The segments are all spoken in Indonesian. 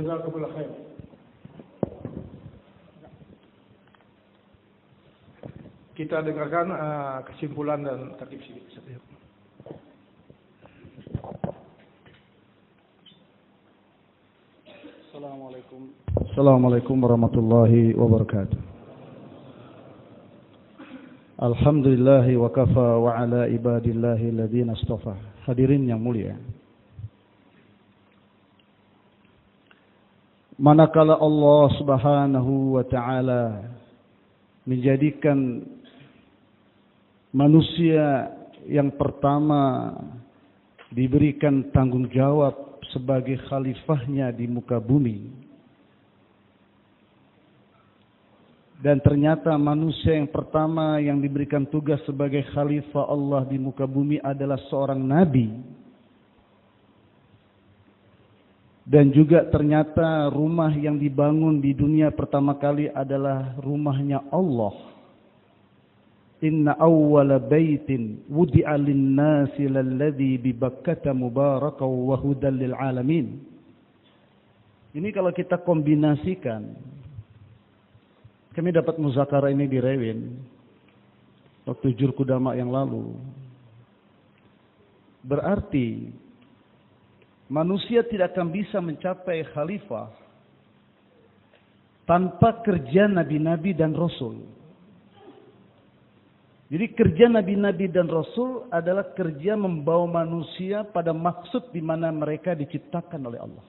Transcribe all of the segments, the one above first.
Jazakumullah khair. Kita dengarkan kesimpulan dan tertib sedikit. Assalamualaikum warahmatullahi wabarakatuh. Alhamdulillahi wa kafa wa ala ibadillahi alladhina astafa. Hadirin yang mulia, manakala Allah Subhanahu wa taala menjadikan manusia yang pertama diberikan tanggung jawab sebagai khalifahnya di muka bumi, dan ternyata manusia yang pertama yang diberikan tugas sebagai khalifah Allah di muka bumi adalah seorang nabi. Dan juga ternyata rumah yang dibangun di dunia pertama kali adalah rumahnya Allah. Inna awwala baitin wudi'a lin-nasi lalladzi bi Bakkata mubarakan wa hudan lil alamin. Ini kalau kita kombinasikan, kami dapat muzakarah ini di Rewin waktu Jurkudama yang lalu. Berarti manusia tidak akan bisa mencapai khalifah tanpa kerja nabi-nabi dan rasul. Jadi kerja nabi-nabi dan rasul adalah kerja membawa manusia pada maksud di mana mereka diciptakan oleh Allah.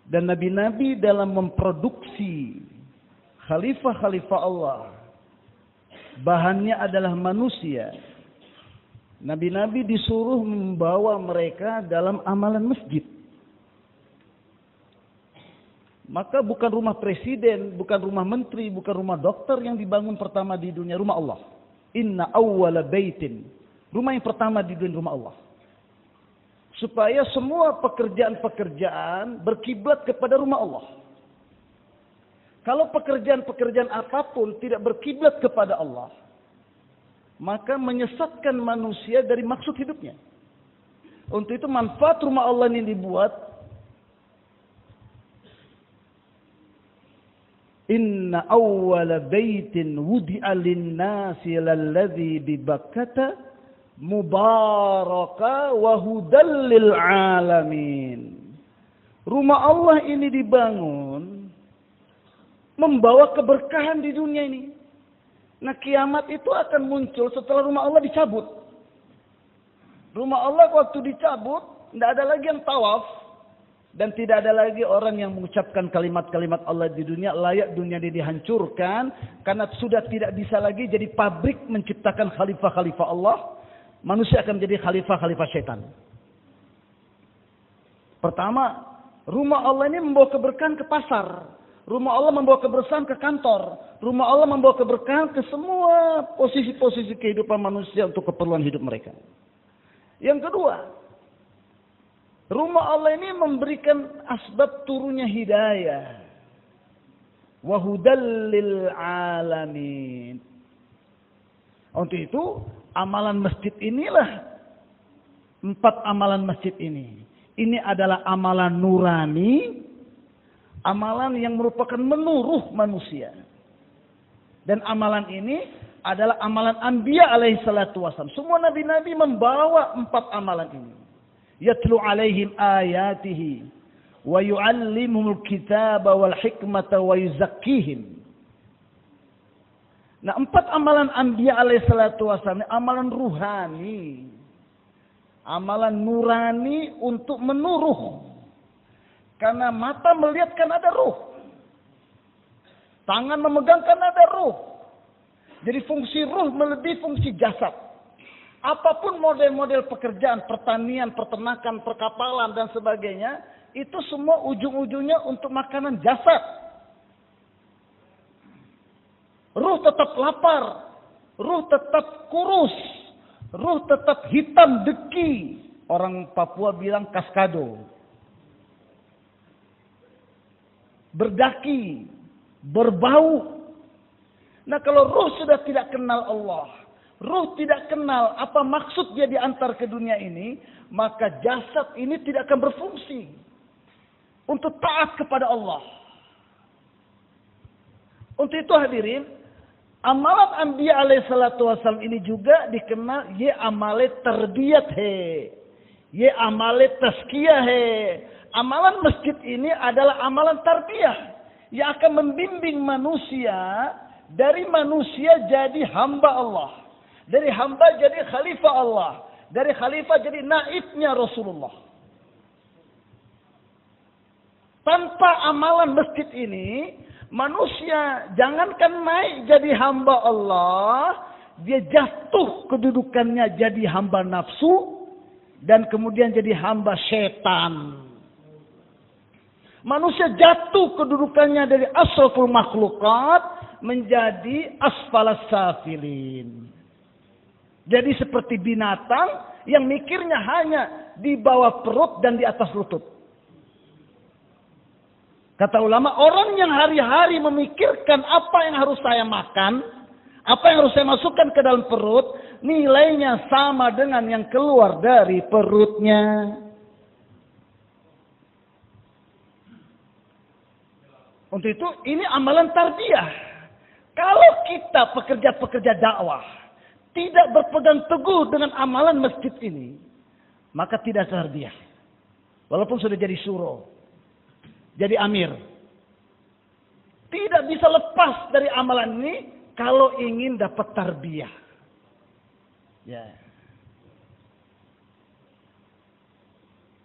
Dan nabi-nabi dalam memproduksi khalifah-khalifah Allah, bahannya adalah manusia. Nabi-nabi disuruh membawa mereka dalam amalan masjid. Maka bukan rumah presiden, bukan rumah menteri, bukan rumah dokter yang dibangun pertama di dunia, rumah Allah. Inna awwala baitin. Rumah yang pertama di dunia, rumah Allah. Supaya semua pekerjaan-pekerjaan berkiblat kepada rumah Allah. Kalau pekerjaan-pekerjaan apapun tidak berkiblat kepada Allah, maka menyesatkan manusia dari maksud hidupnya. Untuk itu manfaat rumah Allah ini dibuat. Inna awwala baitin wudi'a lin-nasi lalladzi bi Bakkata mubaraka wa hudan lil alamin. Rumah Allah ini dibangun membawa keberkahan di dunia ini. Nah, kiamat itu akan muncul setelah rumah Allah dicabut. Rumah Allah waktu dicabut, tidak ada lagi yang tawaf. Dan tidak ada lagi orang yang mengucapkan kalimat-kalimat Allah di dunia. Layak dunia ini dihancurkan. Karena sudah tidak bisa lagi jadi pabrik menciptakan khalifah-khalifah Allah. Manusia akan menjadi khalifah-khalifah syaitan. Pertama, rumah Allah ini membawa keberkahan ke pasar. Rumah Allah membawa keberkahan ke kantor. Rumah Allah membawa keberkahan ke semua posisi-posisi kehidupan manusia untuk keperluan hidup mereka. Yang kedua, rumah Allah ini memberikan asbab turunnya hidayah. Wa hudal lil alamin. Untuk itu, amalan masjid inilah 4 amalan masjid ini. Ini adalah amalan nurani, amalan yang merupakan menuruh manusia. Dan amalan ini adalah amalan anbiya alaihi salatu wassalam. Semua nabi-nabi membawa 4 amalan ini. Yatlu alaihim ayatihi wa yu'allimuhumul kitaba wal hikmata wa yuzakkihim. Nah, 4 amalan anbiya alaihi salatu wassalam, amalan ruhani, amalan nurani untuk menuruh. Karena mata melihat kan ada ruh, tangan memegang kan ada ruh. Jadi fungsi ruh melebihi fungsi jasad. Apapun model-model pekerjaan, pertanian, peternakan, perkapalan, dan sebagainya, itu semua ujung-ujungnya untuk makanan jasad. Ruh tetap lapar, ruh tetap kurus, ruh tetap hitam deki. Orang Papua bilang kaskado. Berdaki, berbau. Nah, kalau ruh sudah tidak kenal Allah, ruh tidak kenal apa maksud dia diantar ke dunia ini, maka jasad ini tidak akan berfungsi untuk taat kepada Allah. Untuk itu hadirin, amalan Anbiya alaihissalatu wassalam ini juga dikenal ye amale tarbiyat he, ye amale tazkiyah he. Amalan masjid ini adalah amalan tarbiyah yang akan membimbing manusia dari manusia jadi hamba Allah, dari hamba jadi khalifah Allah, dari khalifah jadi naibnya Rasulullah. Tanpa amalan masjid ini, manusia jangankan naik jadi hamba Allah, dia jatuh kedudukannya jadi hamba nafsu dan kemudian jadi hamba setan. Manusia jatuh kedudukannya dari asraful makhlukat menjadi asfalas safilin. Jadi seperti binatang yang mikirnya hanya di bawah perut dan di atas lutut. Kata ulama, orang yang hari-hari memikirkan apa yang harus saya makan, apa yang harus saya masukkan ke dalam perut, nilainya sama dengan yang keluar dari perutnya. Untuk itu ini amalan tarbiyah. Kalau kita pekerja-pekerja dakwah tidak berpegang teguh dengan amalan masjid ini, maka tidak tarbiyah. Walaupun sudah jadi suro, jadi amir, tidak bisa lepas dari amalan ini kalau ingin dapat tarbiyah. Ya.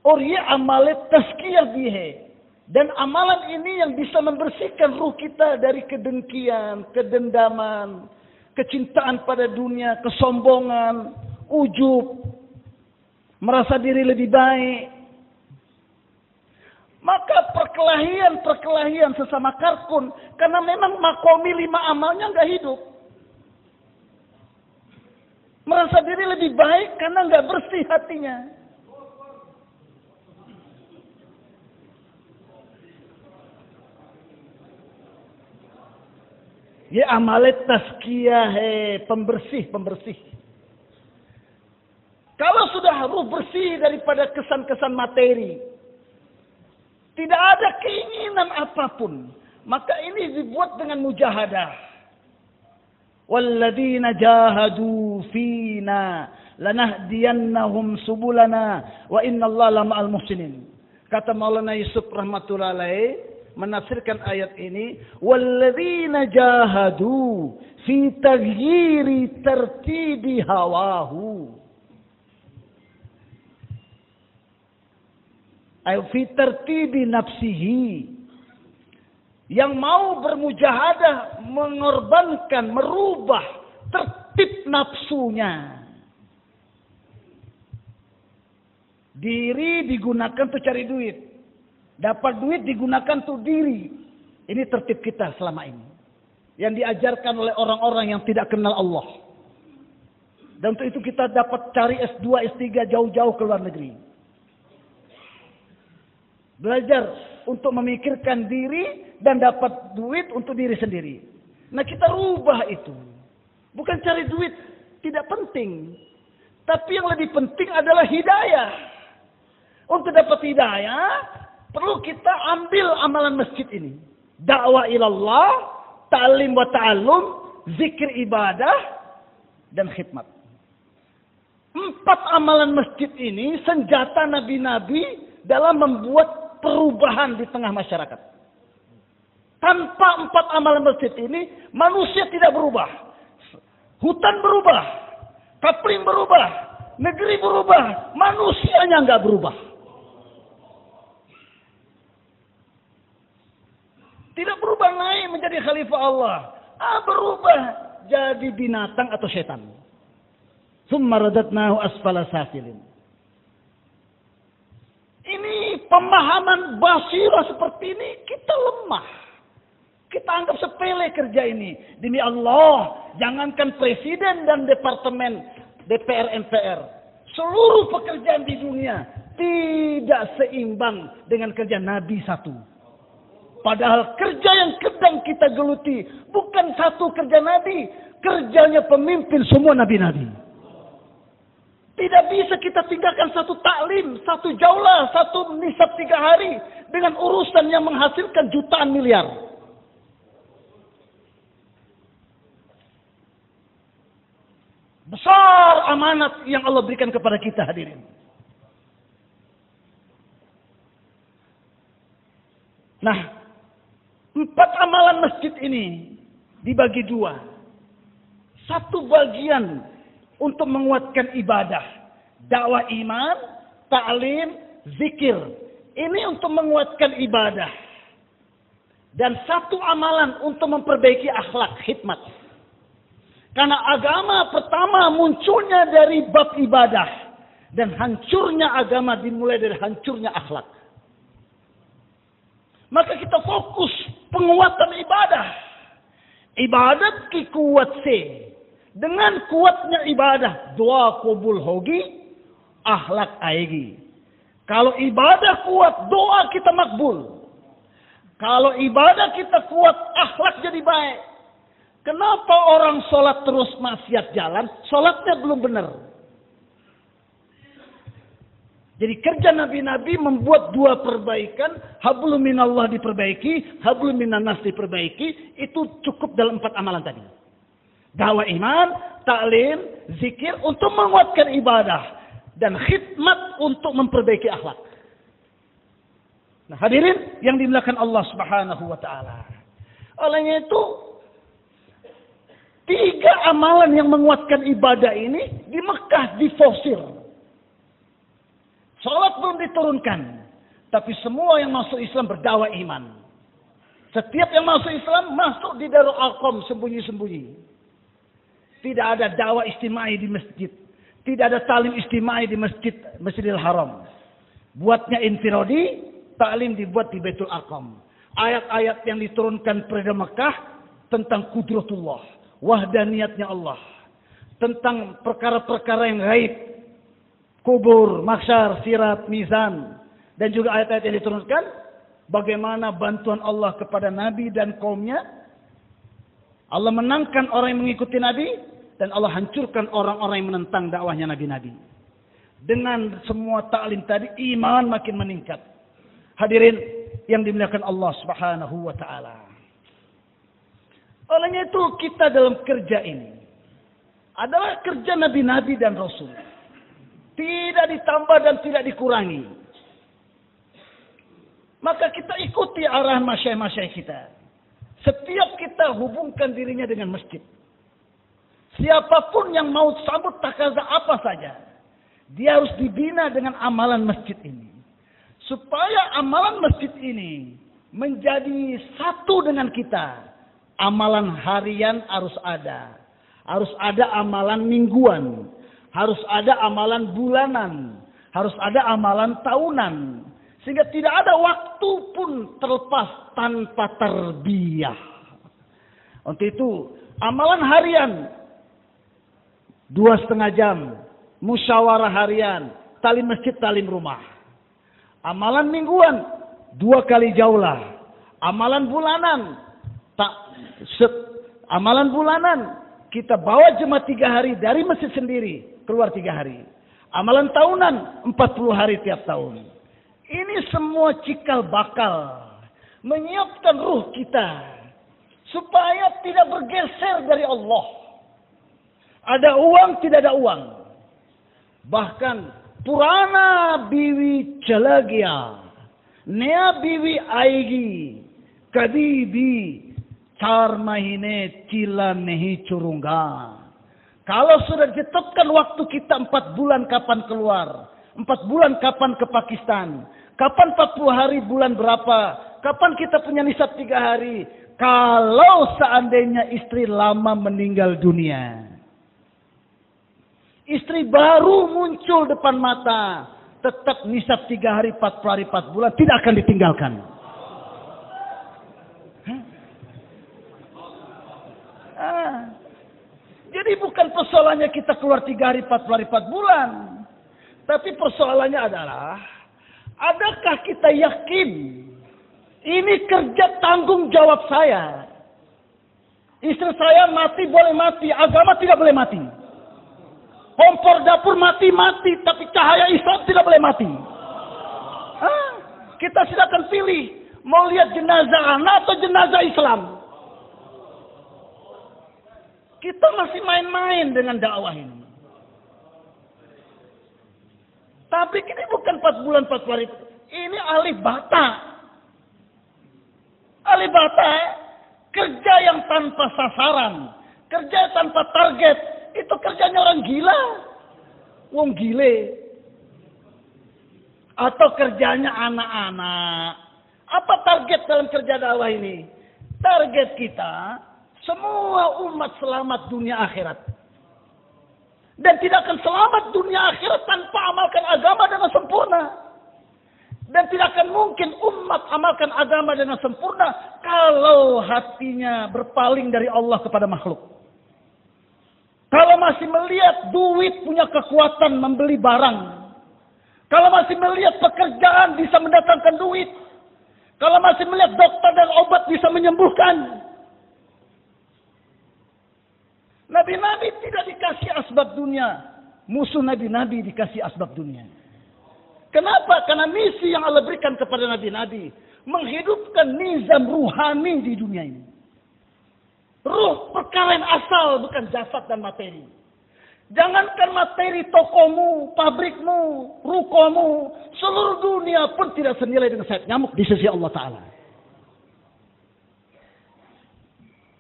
Orya amalet tazkiyah bihe. Dan amalan ini yang bisa membersihkan ruh kita dari kedengkian, kedendaman, kecintaan pada dunia, kesombongan, ujub, merasa diri lebih baik. Maka perkelahian sesama karkun, karena memang makomi 5 amalnya nggak hidup. Merasa diri lebih baik karena nggak bersih hatinya. Ya amalet tazkiyah, pembersih. Kalau sudah ruh bersih daripada kesan-kesan materi, tidak ada keinginan apapun, maka ini dibuat dengan mujahadah. Walladzina jahadu fina lanahdiyannahum subulana wa innallaha lama'al muhsinin. Kata Maulana Yusuf rahmatullahi alaih menafsirkan ayat ini, walladzina jahadu fi taghyiri tartibi hawahu. Ay fi tartibi nafsihi. Yang mau bermujahadah mengorbankan, merubah tertib nafsunya. Diri digunakan untuk cari duit. Dapat duit digunakan untuk diri. Ini tertib kita selama ini. Yang diajarkan oleh orang-orang yang tidak kenal Allah. Dan untuk itu kita dapat cari S2, S3 jauh-jauh ke luar negeri. Belajar untuk memikirkan diri dan dapat duit untuk diri sendiri. Nah kita rubah itu. Bukan cari duit, tidak penting. Tapi yang lebih penting adalah hidayah. Untuk dapat hidayah, perlu kita ambil amalan masjid ini. Dakwah ilallah, ta'lim wa ta'allum, zikir ibadah, dan khidmat. 4 amalan masjid ini senjata nabi-nabi dalam membuat perubahan di tengah masyarakat. Tanpa 4 amalan masjid ini, manusia tidak berubah. Hutan berubah, kapling berubah, negeri berubah, manusianya nggak berubah. Tidak berubah naik menjadi khalifah Allah. Berubah jadi binatang atau setan. Tsumma radatnahu asfala safilin. Ini pemahaman basirah seperti ini kita lemah. Kita anggap sepele kerja ini. Demi Allah, jangankan presiden dan departemen DPR MPR. Seluruh pekerjaan di dunia tidak seimbang dengan kerja Nabi satu. Padahal kerja yang sedang kita geluti bukan satu kerja Nabi, kerjanya pemimpin semua nabi-nabi. Tidak bisa kita tinggalkan satu taklim, satu jaulah, satu nisab 3 hari dengan urusan yang menghasilkan jutaan miliar. Besar amanat yang Allah berikan kepada kita, hadirin. Nah, 4 amalan masjid ini dibagi 2. Satu bagian untuk menguatkan ibadah, dakwah iman, ta'lim, zikir. Ini untuk menguatkan ibadah. Dan satu amalan untuk memperbaiki akhlak, hikmat. Karena agama pertama munculnya dari bab ibadah. Dan hancurnya agama dimulai dari hancurnya akhlak. Maka kita fokus penguatan ibadah. Ibadat ki kuat se. Dengan kuatnya ibadah, doa kubul hogi, akhlak aegi. Kalau ibadah kuat, doa kita makbul. Kalau ibadah kita kuat, akhlak jadi baik. Kenapa orang sholat terus maksiat jalan, sholatnya belum benar? Jadi kerja nabi-nabi membuat 2 perbaikan, hablum minallah diperbaiki, hablum minannas diperbaiki, itu cukup dalam 4 amalan tadi. Dakwah iman, ta'lim, zikir untuk menguatkan ibadah dan khidmat untuk memperbaiki akhlak. Nah, hadirin yang dimuliakan Allah Subhanahu wa taala. Olehnya itu 3 amalan yang menguatkan ibadah ini di Mekah diforsir. Salat belum diturunkan, tapi semua yang masuk Islam berdakwah iman. Setiap yang masuk Islam masuk di Darul Arqam sembunyi-sembunyi. Tidak ada dakwah istimai di masjid, tidak ada talim istimai di Masjidil Haram. Buatnya infiradi, taklim dibuat di Baitul Arqam. Ayat-ayat yang diturunkan pada Mekah tentang kudratullah, wahdaniyatnya Allah, tentang perkara-perkara yang gaib, kubur, mahsyar, sirat, mizan, dan juga ayat-ayat yang diturunkan bagaimana bantuan Allah kepada Nabi dan kaumnya. Allah menangkan orang yang mengikuti Nabi dan Allah hancurkan orang-orang yang menentang dakwahnya Nabi-Nabi. Dengan semua taklim tadi, iman makin meningkat. Hadirin yang dimuliakan Allah Subhanahu wa taala. Olehnya itu kita dalam kerja ini adalah kerja Nabi-Nabi dan Rasul. Tidak ditambah dan tidak dikurangi. Maka kita ikuti arahan masyayikh-masyayikh kita. Setiap kita hubungkan dirinya dengan masjid. Siapapun yang mau sambut takaza apa saja, dia harus dibina dengan amalan masjid ini. Supaya amalan masjid ini menjadi satu dengan kita. Amalan harian harus ada. Harus ada amalan mingguan. Harus ada amalan bulanan. Harus ada amalan tahunan. Sehingga tidak ada waktu pun terlepas tanpa tarbiyah. Untuk itu, amalan harian 2,5 jam. Musyawarah harian. Talim masjid, talim rumah. Amalan mingguan 2 kali jaulah. Amalan bulanan. Amalan bulanan. Kita bawa jemaah 3 hari dari masjid sendiri. Keluar 3 hari. Amalan tahunan 40 hari tiap tahun. Ini semua cikal bakal menyiapkan ruh kita supaya tidak bergeser dari Allah. Ada uang, tidak ada uang. Bahkan Purana biwi calagia, nea biwi aigi, kadibi char mahine cila nehi curungga. Kalau sudah ditetapkan waktu kita 4 bulan kapan keluar, 4 bulan kapan ke Pakistan, kapan 40 hari bulan berapa, kapan kita punya nisab 3 hari. Kalau seandainya istri lama meninggal dunia, istri baru muncul depan mata, tetap nisab 3 hari, 40 hari, 4 bulan tidak akan ditinggalkan. Jadi bukan persoalannya kita keluar 3 hari, 40 hari, 4 bulan. Tapi persoalannya adalah, adakah kita yakin Ini kerja tanggung jawab saya. Istri saya mati boleh mati, agama tidak boleh mati. Kompor dapur mati, tapi cahaya Islam tidak boleh mati. Kita silakan pilih, mau lihat jenazah anak atau jenazah Islam. Kita masih main-main dengan dakwah ini. Tapi ini bukan 4 bulan 4 hari. Ini alih bata. Alih bata, kerja yang tanpa sasaran, kerja tanpa target, itu kerjanya orang gila. Wong gile. Atau kerjanya anak-anak. Apa target dalam kerja dakwah ini? Target kita, semua umat selamat dunia akhirat. Dan tidak akan selamat dunia akhirat tanpa amalkan agama dengan sempurna. Dan tidak akan mungkin umat amalkan agama dengan sempurna kalau hatinya berpaling dari Allah kepada makhluk. Kalau masih melihat duit punya kekuatan membeli barang. Kalau masih melihat pekerjaan bisa mendatangkan duit. Kalau masih melihat dokter dan obat bisa menyembuhkan. Nabi-nabi tidak dikasih asbab dunia. Musuh nabi-nabi dikasih asbab dunia. Kenapa? Karena misi yang Allah berikan kepada nabi-nabi. Menghidupkan nizam ruhani di dunia ini. Ruh perkara yang asal, bukan jasad dan materi. Jangankan materi tokomu, pabrikmu, rukomu. Seluruh dunia pun tidak senilai dengan sayap nyamuk di sisi Allah Ta'ala.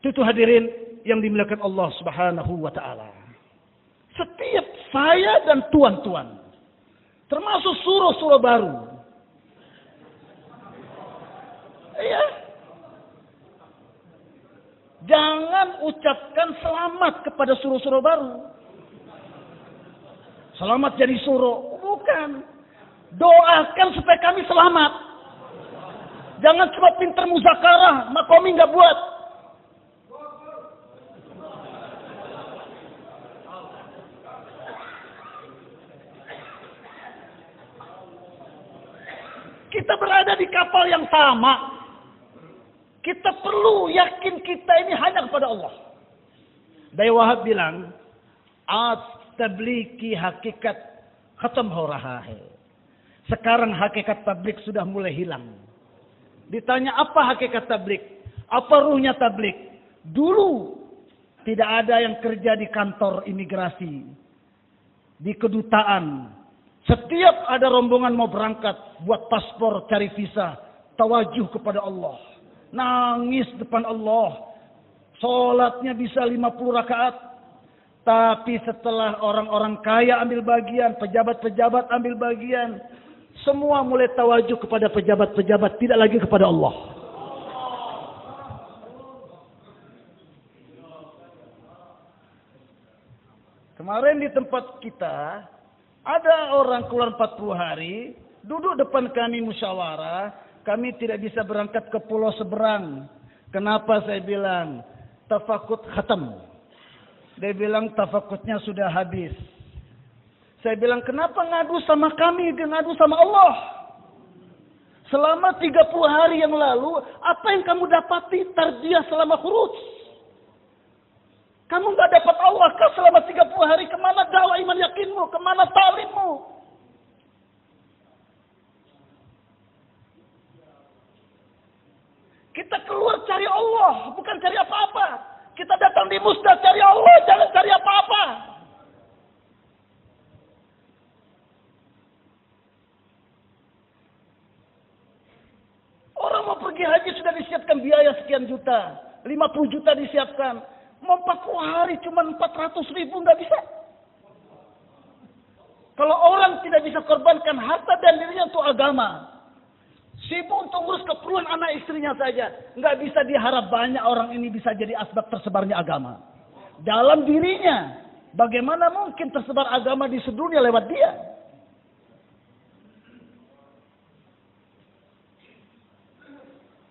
Itu hadirin yang dimuliakan Allah Subhanahu wa Ta'ala. Setiap saya dan tuan-tuan, termasuk surah-surah baru. Iya. Jangan ucapkan selamat kepada surah-surah baru. Selamat jadi surah. Bukan. Doakan supaya kami selamat. Jangan cuma pinter muzakarah, makomi nggak buat. Kita berada di kapal yang sama. Kita perlu yakin kita ini hanya kepada Allah. Dai Wahab bilang, tabliki hakikat khatam horahahe. Sekarang hakikat tablik sudah mulai hilang. Ditanya apa hakikat tablik? Apa ruhnya tablik? Dulu tidak ada yang kerja di kantor imigrasi, di kedutaan. Setiap ada rombongan mau berangkat, buat paspor, cari visa, tawajuh kepada Allah. Nangis depan Allah. Sholatnya bisa 50 rakaat. Tapi setelah orang-orang kaya ambil bagian, pejabat-pejabat ambil bagian, semua mulai tawajuh kepada pejabat-pejabat, tidak lagi kepada Allah. Kemarin di tempat kita, ada orang keluar 40 hari, duduk depan kami musyawarah, kami tidak bisa berangkat ke pulau seberang. Kenapa saya bilang? Tafakut khatam. Dia bilang tafakutnya sudah habis. Saya bilang kenapa ngadu sama kami, dia ngadu sama Allah. Selama 30 hari yang lalu, apa yang kamu dapati tarbiyah selama khuruj? Kamu nggak dapat Allah kah selama 30 hari? Kemana dakwah iman yakinmu? Kemana ta'limmu? Kita keluar cari Allah, bukan cari apa-apa. Kita datang di musnah cari Allah, jangan cari apa-apa. Orang mau pergi haji sudah disiapkan biaya sekian juta. 50 juta disiapkan. Mau 40 hari cuma 400.000 nggak bisa. Kalau orang tidak bisa korbankan harta dan dirinya untuk agama, sibuk untuk ngurus keperluan anak istrinya saja, nggak bisa diharap banyak orang ini bisa jadi asbab tersebarnya agama. Dalam dirinya, bagaimana mungkin tersebar agama di sedunia lewat dia?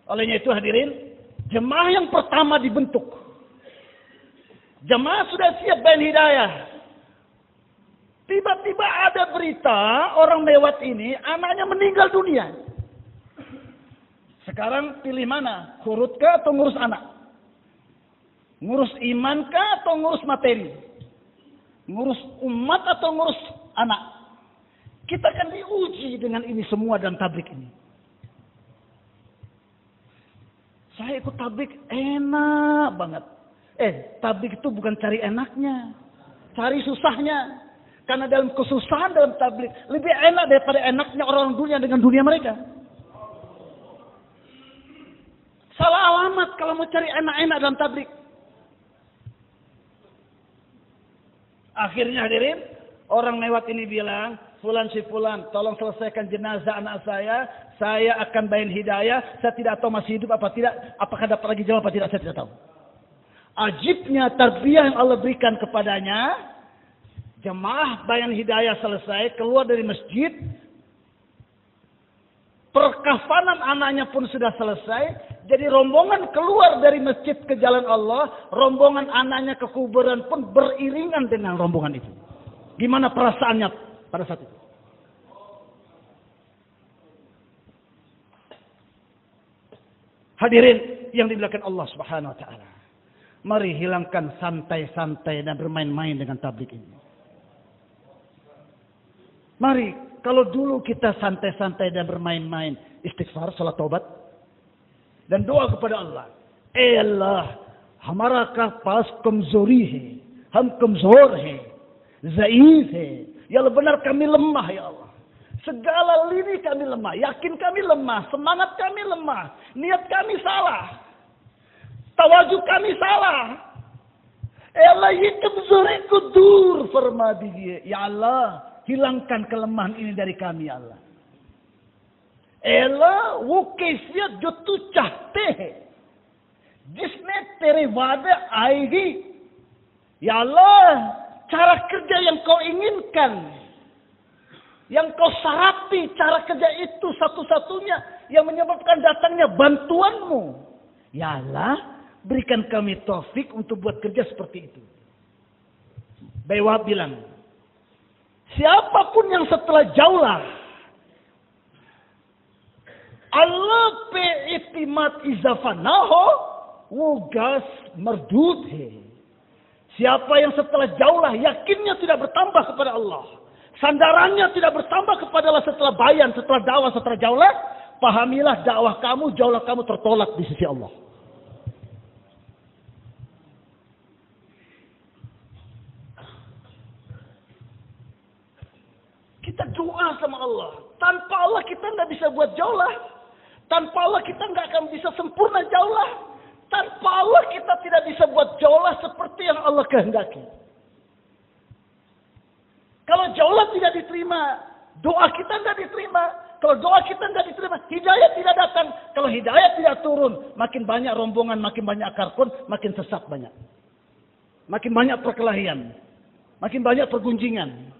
Olehnya itu hadirin, jemaah yang pertama dibentuk. Jemaah sudah siap bayan hidayah. Tiba-tiba ada berita orang lewat ini anaknya meninggal dunia. Sekarang pilih mana? Kurut kah atau ngurus anak? Ngurus iman kah atau ngurus materi? Ngurus umat atau ngurus anak? Kita kan diuji dengan ini semua dalam tablik ini. Saya ikut tablik enak banget. Tablik itu bukan cari enaknya. Cari susahnya. Karena dalam kesusahan dalam tablik lebih enak daripada enaknya orang dunia dengan dunia mereka. Salah alamat kalau mau cari enak-enak dalam tablik. Akhirnya hadirin, orang lewat ini bilang, fulan si fulan, tolong selesaikan jenazah anak saya akan bayarin hidayah, saya tidak tahu masih hidup apa tidak, apakah dapat lagi jawab apa tidak, saya tidak tahu. Ajibnya tarbiyah yang Allah berikan kepadanya. Jemaah bayan hidayah selesai, keluar dari masjid. Perkafanan anaknya pun sudah selesai. Jadi rombongan keluar dari masjid ke jalan Allah. Rombongan anaknya ke kuburan pun beriringan dengan rombongan itu. Gimana perasaannya pada saat itu? Hadirin yang dimuliakan Allah Subhanahu wa taala. Mari hilangkan santai-santai dan bermain-main dengan tablik ini. Mari, kalau dulu kita santai-santai dan bermain-main, istighfar, salat taubat, dan doa kepada Allah. Allah, hamara ka pas kamzori hai, ham kamzor hai, zaif hai. Ya Allah, benar kami lemah ya Allah. Segala lini kami lemah, yakin kami lemah, semangat kami lemah, niat kami salah, tawajuk kami salah. Allah, ye kamzori kudur farmadi ya Allah. Hilangkan kelemahan ini dari kami ya Allah. Allah वो कैफियत जो तू चाहते है जिसमें तेरे वादे आएगी ya Allah, cara kerja yang kau inginkan, yang kau syarati, cara kerja itu satu-satunya yang menyebabkan datangnya bantuanmu ya Allah, berikan kami taufik untuk buat kerja seperti itu. Baywa bilang, siapapun yang setelah jauhlah Allah pe itimat izafanaho wugas merdud he. Siapa yang setelah jauhlah yakinnya tidak bertambah kepada Allah, sandarannya tidak bertambah kepada Allah setelah bayan, setelah dakwah, setelah jauhlah, pahamilah dakwah kamu, jauhlah kamu tertolak di sisi Allah. Kita doa sama Allah. Tanpa Allah kita nggak bisa buat jauhlah. Tanpa Allah kita nggak akan bisa sempurna jauhlah. Tanpa Allah kita tidak bisa buat jauhlah seperti yang Allah kehendaki. Kalau jauhlah tidak diterima, doa kita nggak diterima. Kalau doa kita nggak diterima, hidayah tidak datang. Kalau hidayah tidak turun, makin banyak rombongan, makin banyak akar pun, makin sesat banyak. Makin banyak perkelahian, makin banyak pergunjingan.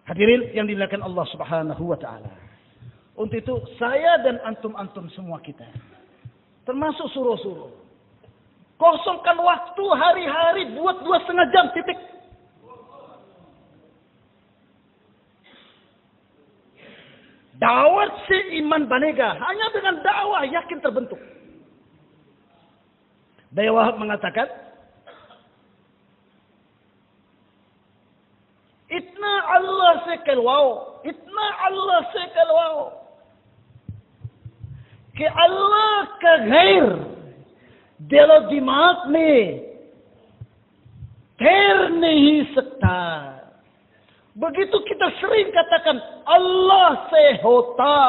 Hadirin yang dimuliakan Allah Subhanahu wa taala. Untuk itu saya dan antum-antum semua kita, termasuk suruh-suruh, kosongkan waktu hari-hari buat 2,5 jam titik. Dawat si iman banega, hanya dengan dakwah yakin terbentuk. Daya Wahab mengatakan, इतना अल्लाह से कहलवाओ, इतना अल्लाह से कहलवाओ कि अल्लाह का गैर दिलो दिमाग में ठहर नहीं सकता. Begitu kita sering katakan Allah se hota,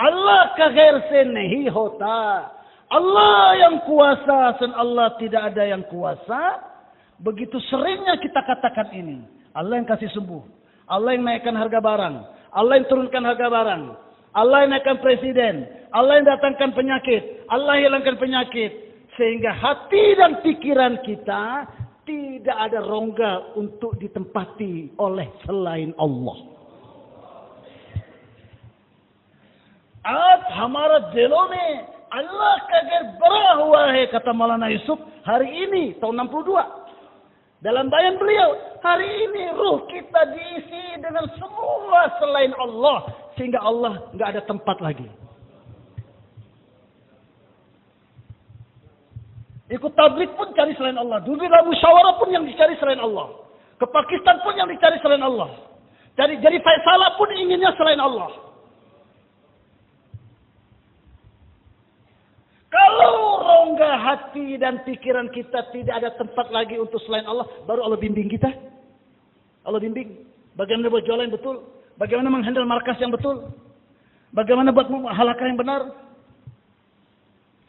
Allah ka ghair se nahi hota, Allah yang kuasa dan Allah tidak ada yang kuasa. Begitu seringnya kita katakan ini, Allah yang kasih sembuh, Allah yang naikkan harga barang, Allah yang turunkan harga barang, Allah yang naikkan presiden, Allah yang datangkan penyakit, Allah yang hilangkan penyakit. Sehingga hati dan pikiran kita tidak ada rongga untuk ditempati oleh selain Allah. Aaj hamara dilon mein Allah ka ghar bana hua hai, kata Maulana Yusuf hari ini tahun 62. Dalam bayan beliau, hari ini ruh kita diisi dengan semua selain Allah. Sehingga Allah nggak ada tempat lagi. Ikut tabligh pun cari selain Allah. Duduk dalam musyawarah pun yang dicari selain Allah. Ke Pakistan pun yang dicari selain Allah. Jadi Faisalah pun inginnya selain Allah. Kalau rongga hati dan pikiran kita tidak ada tempat lagi untuk selain Allah, baru Allah bimbing kita. Allah bimbing. Bagaimana buat jualan yang betul. Bagaimana menghandle markas yang betul. Bagaimana buat halakah yang benar.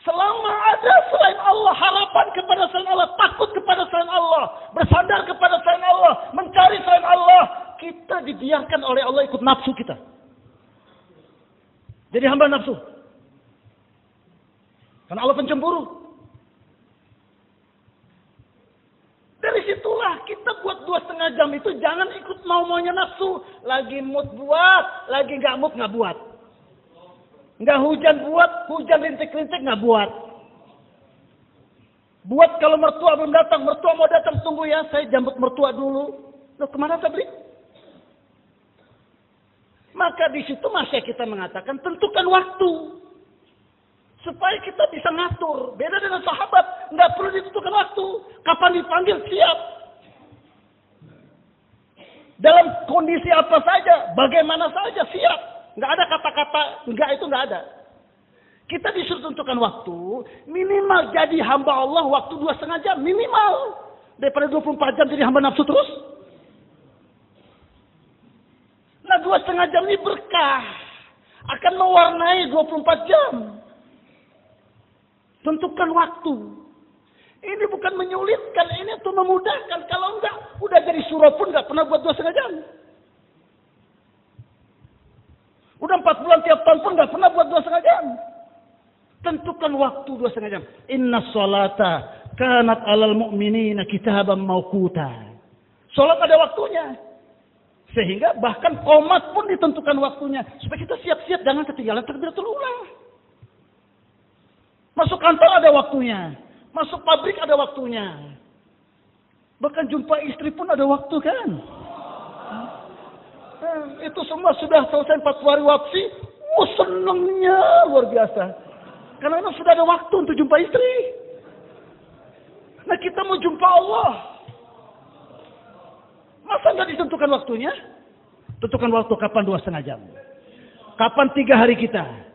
Selama ada selain Allah, harapan kepada selain Allah, takut kepada selain Allah, bersandar kepada selain Allah, mencari selain Allah, kita dibiarkan oleh Allah ikut nafsu kita. Jadi hamba nafsu. Karena Allah pencemburu. Dari situlah kita buat 2,5 jam itu jangan ikut mau-maunya nafsu. Lagi mood buat, lagi nggak mood nggak buat. Nggak hujan buat, hujan rintik-rintik nggak buat. Buat kalau mertua belum datang, mertua mau datang tunggu ya, saya jemput mertua dulu. Loh kemana tabligh? Maka di situ masih kita mengatakan tentukan waktu. Supaya kita bisa ngatur. Beda dengan sahabat. Nggak perlu ditentukan waktu. Kapan dipanggil, siap. Dalam kondisi apa saja. Bagaimana saja, siap. Nggak ada kata-kata, enggak itu nggak ada. Kita disuruh tentukan waktu. Minimal jadi hamba Allah waktu 2,5 jam. Minimal. Daripada 24 jam jadi hamba nafsu terus. Nah 2,5 jam ini berkah. Akan mewarnai 24 jam. Tentukan waktu. Ini bukan menyulitkan, ini untuk memudahkan. Kalau enggak, udah jadi surah pun enggak pernah buat 2,5 jam. Udah 4 bulan tiap tahun pun enggak pernah buat 2,5 jam. Tentukan waktu 2,5 jam. Inna sholata kanat alal mu'minina kitaban mauquta. Sholat ada waktunya. Sehingga bahkan qomat pun ditentukan waktunya. Supaya kita siap-siap, jangan ketinggalan takbiratul ula. Masuk kantor ada waktunya. Masuk pabrik ada waktunya. Bahkan jumpa istri pun ada waktu kan. Itu semua sudah selesai 40 hari wafsi. Senangnya luar biasa. Karena memang sudah ada waktu untuk jumpa istri. Nah kita mau jumpa Allah. Masa nggak ditentukan waktunya? Tentukan waktu kapan 2,5 jam. Kapan 3 hari kita.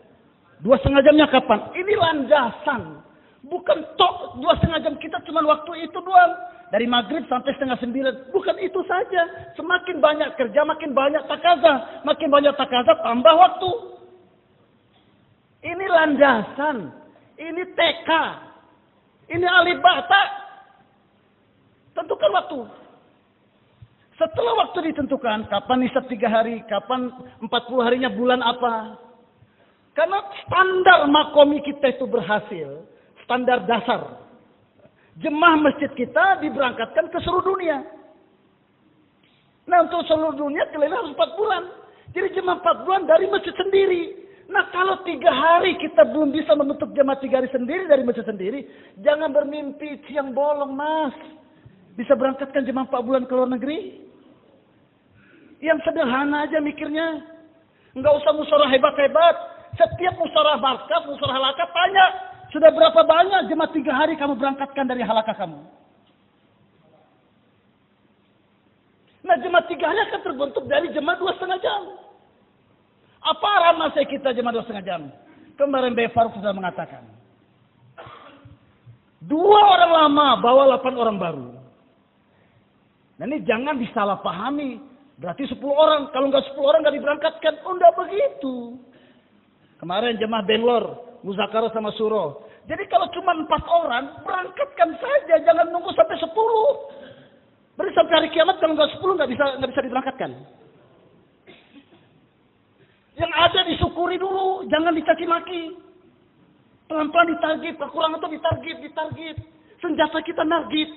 2,5 jamnya kapan? Ini landasan. Bukan tok 2,5 jam kita cuma waktu itu doang. Dari maghrib sampai 8:30. Bukan itu saja. Semakin banyak kerja, makin banyak takaza. Makin banyak takaza, tambah waktu. Ini landasan. Ini TK. Ini alibata. Tentukan waktu. Setelah waktu ditentukan, kapan nisab 3 hari, kapan 40 harinya bulan apa. Karena standar makomi kita itu berhasil. Standar dasar. Jemaah masjid kita diberangkatkan ke seluruh dunia. Nah untuk seluruh dunia keliling harus 4 bulan. Jadi jemaah 4 bulan dari masjid sendiri. Nah kalau 3 hari kita belum bisa membentuk jemaah 3 hari sendiri dari masjid sendiri. Jangan bermimpi siang bolong mas. Bisa berangkatkan jemaah 4 bulan ke luar negeri. Yang sederhana aja mikirnya. Nggak usah musyawarah hebat-hebat. Setiap musyawarah markas, musyawarah halakah, tanya. Sudah berapa banyak jemaah 3 hari kamu berangkatkan dari halakah kamu? Nah jemaah 3 hari akan terbentuk dari jemaah 2,5 jam. Apa ramah saya kita jemaah 2,5 jam? Kemarin B. Faruk sudah mengatakan. 2 orang lama bawa 8 orang baru. Nah ini jangan disalahpahami. Berarti 10 orang. Kalau nggak 10 orang nggak diberangkatkan. Oh enggak begitu. Kemarin jemaah Bangalore, muzakarah sama suro. Jadi kalau cuma 4 orang, berangkatkan saja, jangan nunggu sampai 10. Berarti sampai hari kiamat kalau nggak 10 nggak bisa diberangkatkan. Yang ada disyukuri dulu, jangan dicaci maki. Pelan-pelan ditarget, kekurangan itu ditarget. Senjata kita nargit.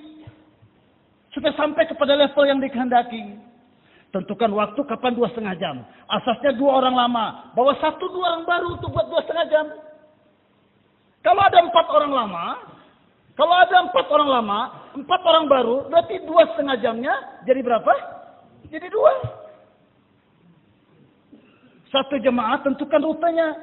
Supaya sampai kepada level yang dikehendaki. Tentukan waktu kapan 2,5 jam. Asasnya 2 orang lama. Bawa 1-2 orang baru untuk buat 2,5 jam. Kalau ada 4 orang lama, Kalau ada 4 orang lama, 4 orang baru, berarti 2,5 jamnya jadi berapa? Jadi 2. Satu jemaah tentukan rutenya.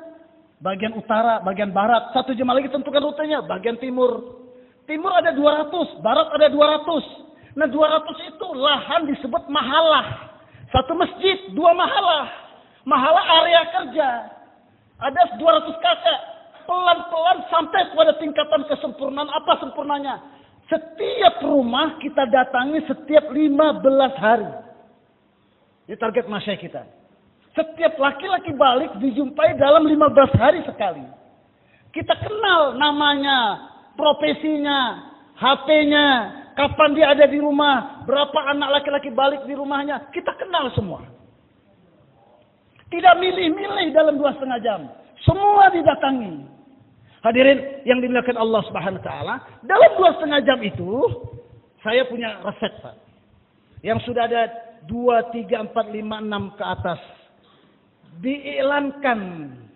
Bagian utara, bagian barat. Satu jemaah lagi tentukan rutenya. Bagian timur. Timur ada 200, barat ada 200. Nah 200 itu lahan disebut mahalah. Satu masjid, 2 mahalah. Mahalah area kerja. Ada 200 kakak. Pelan-pelan sampai pada tingkatan kesempurnaan. Apa sempurnanya? Setiap rumah kita datangi setiap 15 hari. Ini target masyarakat kita. Setiap laki-laki balik dijumpai dalam 15 hari sekali. Kita kenal namanya, profesinya, HP-nya, kapan dia ada di rumah, berapa anak laki-laki balik di rumahnya. Kita kenal semua. Tidak milih-milih dalam 2,5 jam. Semua didatangi. Hadirin yang dimuliakan Allah Subhanahu wa taala, dalam 2,5 jam itu saya punya resep, Pak. Yang sudah ada 2, 3, 4, 5, 6 ke atas. Diiklankan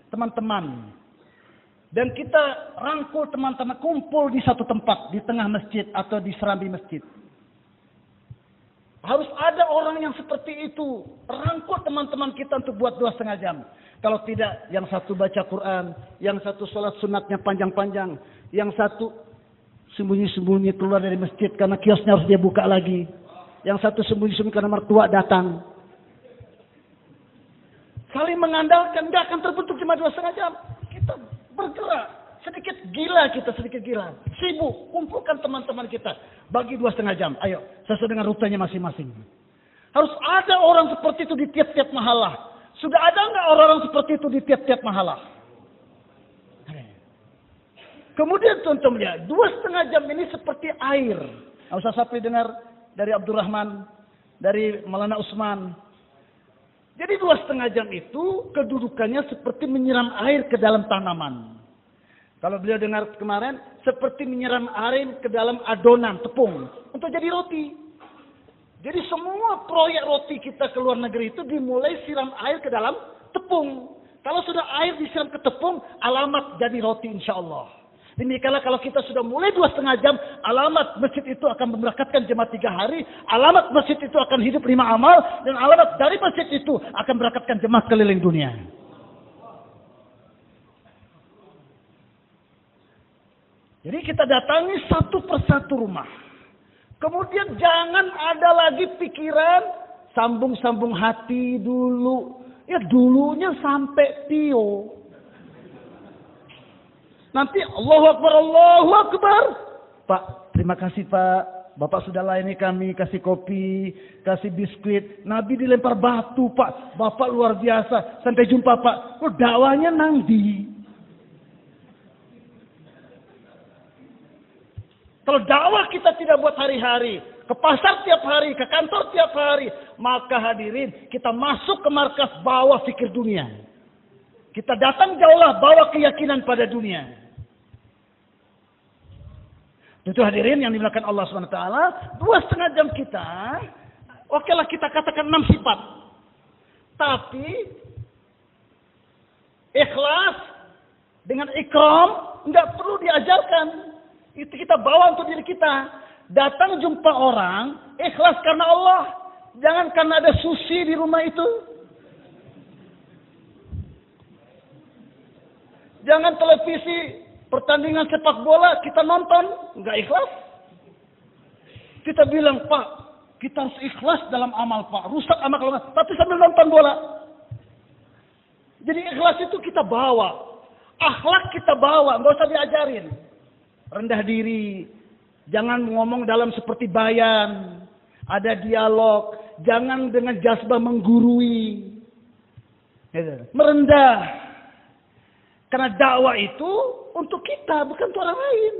teman-teman. Dan kita rangkul teman-teman kumpul di satu tempat di tengah masjid atau di serambi masjid. Harus ada orang yang seperti itu. Rangkul teman-teman kita untuk buat 2,5 jam. Kalau tidak, yang satu baca Quran, yang satu sholat sunatnya panjang-panjang, yang satu sembunyi-sembunyi keluar dari masjid karena kiosnya harus dia buka lagi, yang satu sembunyi-sembunyi karena mertua datang. Saling mengandalkan, nggak akan terbentuk cuma 2,5 jam. Kita bergerak, sedikit gila, sibuk, kumpulkan teman-teman kita, bagi 2,5 jam. Ayo, sesuai dengan rutenya masing-masing. Harus ada orang seperti itu di tiap-tiap mahalah. Sudah ada nggak orang-orang seperti itu di tiap-tiap mahalah? Kemudian tonton lihat, 2,5 jam ini seperti air. Ustaz Sapri dengar dari Abdurrahman, dari Maulana Usman. Jadi 2,5 jam itu kedudukannya seperti menyiram air ke dalam tanaman. Kalau beliau dengar kemarin, seperti menyiram air ke dalam adonan tepung untuk jadi roti. Jadi semua proyek roti kita ke luar negeri itu dimulai siram air ke dalam tepung. Kalau sudah air disiram ke tepung, alamat jadi roti insya Allah. Demikianlah kalau kita sudah mulai 2,5 jam, alamat masjid itu akan memberkatkan jemaah 3 hari, alamat masjid itu akan hidup 5 amal, dan alamat dari masjid itu akan memberkatkan jemaah keliling dunia. Jadi kita datangi satu persatu rumah. Kemudian jangan ada lagi pikiran sambung-sambung hati dulu. Ya dulunya sampai Tio. Nanti Allahu Akbar, Allahu Akbar. Pak, terima kasih Pak. Bapak sudah layani kami, kasih kopi, kasih biskuit. Nabi dilempar batu Pak. Bapak luar biasa. Sampai jumpa Pak. Oh, dakwanya nangdi. Kalau dakwah kita tidak buat hari-hari, ke pasar tiap hari, ke kantor tiap hari, maka hadirin kita masuk ke markas bawa fikir dunia. Kita datang jauhlah bawa keyakinan pada dunia. Itu hadirin yang dimuliakan Allah SWT, 2,5 jam kita, okelah kita katakan 6 sifat. Tapi ikhlas dengan ikram enggak perlu diajarkan. Itu kita bawa untuk diri kita. Datang jumpa orang, ikhlas karena Allah. Jangan karena ada sushi di rumah itu. Jangan televisi, pertandingan sepak bola, kita nonton. Enggak ikhlas. Kita bilang, Pak, kita harus ikhlas dalam amal Pak. Rusak amal kalau enggak. Tapi sambil nonton bola. Jadi ikhlas itu kita bawa. Akhlak kita bawa, enggak usah diajarin. Rendah diri, jangan ngomong dalam seperti bayan, ada dialog, jangan dengan jazbah menggurui, merendah. Karena dakwah itu untuk kita, bukan untuk orang lain.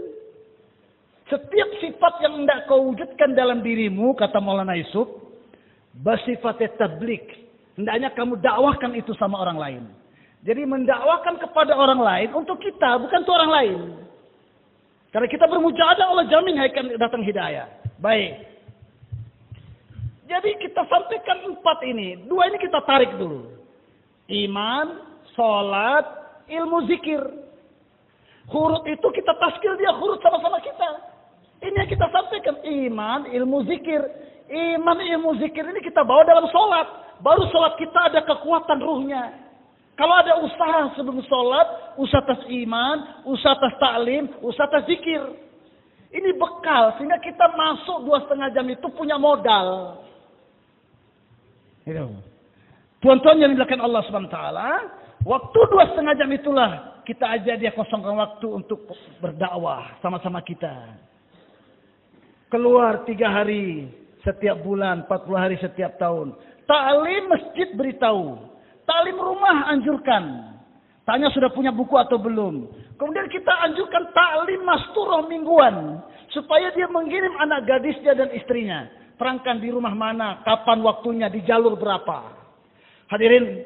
Setiap sifat yang hendak kau wujudkan dalam dirimu, kata Maulana Yusuf, bersifatnya tablik. Hendaknya kamu dakwahkan itu sama orang lain. Jadi mendakwakan kepada orang lain untuk kita, bukan untuk orang lain. Karena kita bermujahadah, Allah jamin akan datang hidayah. Baik. Jadi kita sampaikan 4 ini. 2 ini kita tarik dulu. Iman, sholat, ilmu zikir. Huruf itu kita taskil dia huruf sama-sama kita. Ini yang kita sampaikan, iman, ilmu zikir. Iman, ilmu zikir ini kita bawa dalam sholat. Baru sholat kita ada kekuatan ruhnya. Kalau ada usaha sebelum sholat, usaha atas iman, usaha atas ta'lim, usaha atas zikir. Ini bekal, sehingga kita masuk 2,5 jam itu punya modal. Tuan-tuan yang dimuliakan Allah SWT, waktu 2,5 jam itulah kita aja dia kosongkan waktu untuk berdakwah sama-sama kita. Keluar 3 hari setiap bulan, 40 hari setiap tahun. Ta'lim masjid beritahu. Ta'lim rumah anjurkan. Tanya sudah punya buku atau belum. Kemudian kita anjurkan ta'lim masturah mingguan. Supaya dia mengirim anak gadisnya dan istrinya. Terangkan di rumah mana, kapan waktunya, di jalur berapa. Hadirin,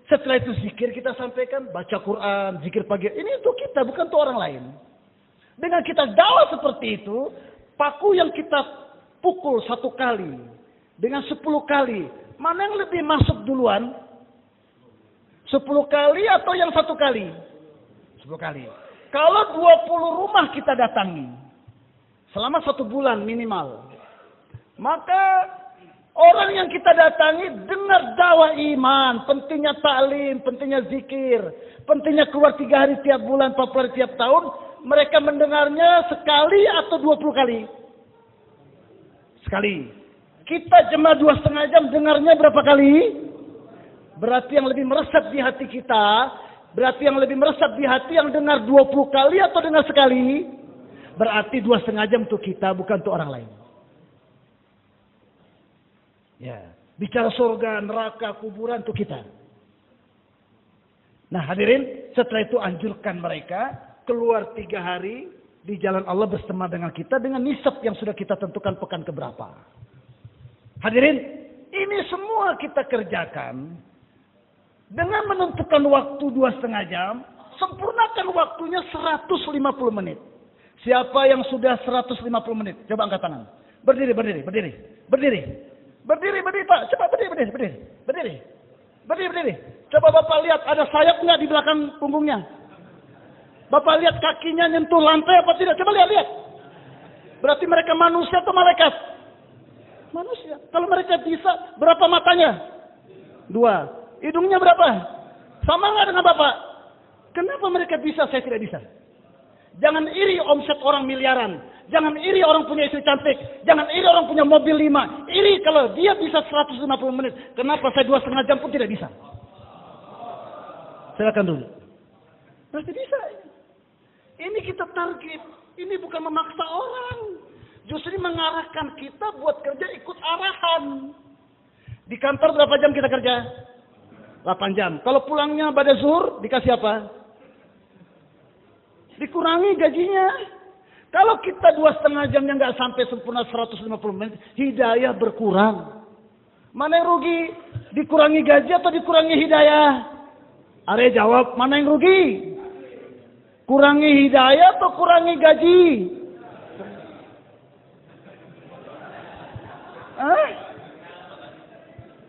setelah itu zikir kita sampaikan. Baca Quran, zikir pagi. Ini untuk kita, bukan untuk orang lain. Dengan kita dakwah seperti itu, paku yang kita pukul 1 kali. Dengan 10 kali. Mana yang lebih masuk duluan? 10 kali atau yang 1 kali? 10 kali. Kalau 20 rumah kita datangi. Selama 1 bulan minimal. Maka orang yang kita datangi dengar dakwah iman. Pentingnya ta'lim, pentingnya zikir. Pentingnya keluar 3 hari tiap bulan, 40 hari tiap tahun. Mereka mendengarnya sekali atau 20 kali? Sekali. Kita jemaah 2,5 jam dengarnya berapa kali? Berarti yang lebih meresap di hati kita. Berarti yang lebih meresap di hati yang dengar 20 kali atau dengar sekali. Berarti 2,5 jam untuk kita, bukan untuk orang lain. Ya, bicara surga, neraka, kuburan untuk kita. Nah hadirin, setelah itu anjurkan mereka keluar 3 hari di jalan Allah bersama dengan kita dengan nisab yang sudah kita tentukan pekan keberapa. Hadirin, ini semua kita kerjakan dengan menentukan waktu 2,5 jam, sempurnakan waktunya 150 menit. Siapa yang sudah 150 menit? Coba angkat tangan. Berdiri, berdiri, berdiri. Berdiri. Berdiri, berdiri Pak. Coba berdiri, berdiri, berdiri. Berdiri. Berdiri, berdiri. Coba Bapak lihat ada sayap nggak di belakang punggungnya? Bapak lihat kakinya nyentuh lantai apa tidak? Coba lihat, lihat. Berarti mereka manusia atau malaikat? Manusia. Kalau mereka bisa, berapa matanya? 2. Hidungnya berapa? Sama nggak dengan Bapak? Kenapa mereka bisa, saya tidak bisa? Jangan iri omset orang miliaran. Jangan iri orang punya istri cantik. Jangan iri orang punya mobil 5. Iri kalau dia bisa 150 menit. Kenapa saya 2,5 jam pun tidak bisa? Silakan dulu. Pasti bisa. Ini kita target. Ini bukan memaksa orang. Justru mengarahkan kita buat kerja ikut arahan. Di kantor berapa jam kita kerja? 8 jam. Kalau pulangnya pada zuhur, dikasih apa? Dikurangi gajinya. Kalau kita 2,5 jamnya nggak sampai sempurna 150 menit, hidayah berkurang. Mana yang rugi? Dikurangi gaji atau dikurangi hidayah? Are jawab, mana yang rugi? Kurangi hidayah atau kurangi gaji?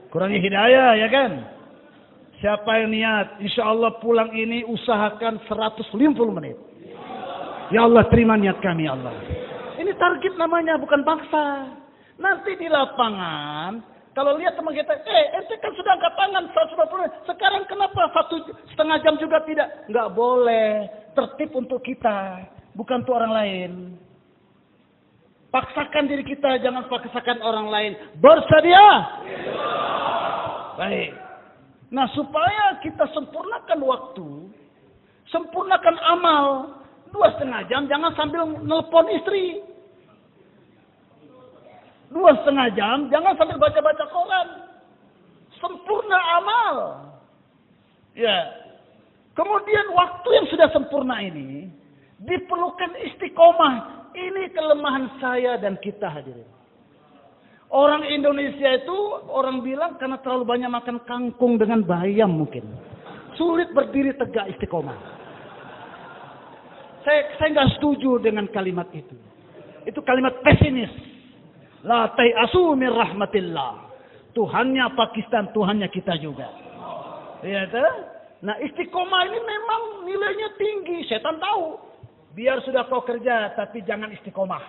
Kurangi hidayah, ya kan? Siapa yang niat, insya Allah pulang ini usahakan 150 menit. Ya Allah, terima niat kami, ya Allah. Ini target namanya, bukan paksa. Nanti di lapangan, kalau lihat teman kita, ente kan sudah angkat tangan 150 menit. Sekarang kenapa 1,5 jam juga tidak? Nggak boleh. Tertib untuk kita, bukan untuk orang lain. Paksakan diri kita, jangan paksakan orang lain. Bersedia? Baik. Nah, supaya kita sempurnakan waktu, sempurnakan amal, 2,5 jam, jangan sambil nelpon istri. 2,5 jam, jangan sambil baca-baca koran. Sempurna amal. Ya. Kemudian waktu yang sudah sempurna ini, diperlukan istiqomah. Ini kelemahan saya dan kita hadirin. Orang Indonesia itu, orang bilang karena terlalu banyak makan kangkung dengan bayam mungkin. Sulit berdiri tegak istiqomah. Saya nggak setuju dengan kalimat itu. Itu kalimat pesimis. La tai'asu min rahmatillah. Tuhannya Pakistan, Tuhannya kita juga. Ya, nah istiqomah ini memang nilainya tinggi. Setan tahu. Biar sudah kau kerja, tapi jangan istiqomah.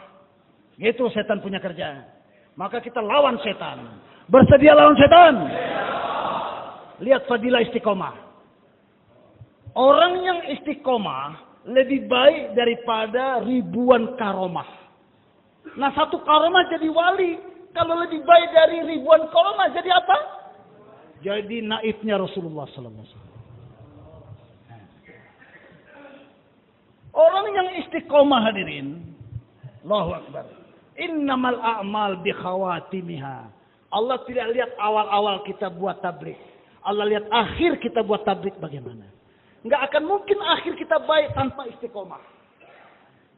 Itu setan punya kerja. Maka kita lawan setan. Bersedia lawan setan? Lihat fadilah istiqomah. Orang yang istiqomah lebih baik daripada ribuan karomah. Nah, satu karomah jadi wali. Kalau lebih baik dari ribuan karomah jadi apa? Jadi naibnya Rasulullah sallallahu alaihi wasallam. Orang yang istiqomah hadirin, Allahu Akbar. Innamal a'mal bi khawatimiha. Allah tidak lihat awal-awal kita buat tablik. Allah lihat akhir kita buat tablik bagaimana. Enggak akan mungkin akhir kita baik tanpa istiqomah.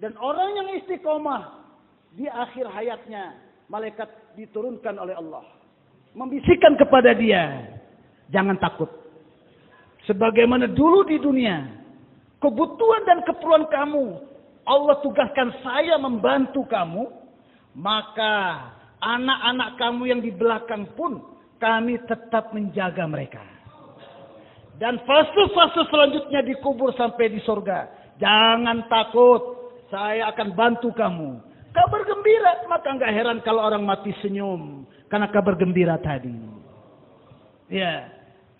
Dan orang yang istiqomah di akhir hayatnya, malaikat diturunkan oleh Allah, membisikkan kepada dia, jangan takut. Sebagaimana dulu di dunia, kebutuhan dan keperluan kamu, Allah tugaskan saya membantu kamu. Maka anak-anak kamu yang di belakang pun kami tetap menjaga mereka. Dan fase-fase selanjutnya dikubur sampai di surga. Jangan takut, saya akan bantu kamu. Kabar gembira, maka enggak heran kalau orang mati senyum karena kabar gembira tadi. Ya.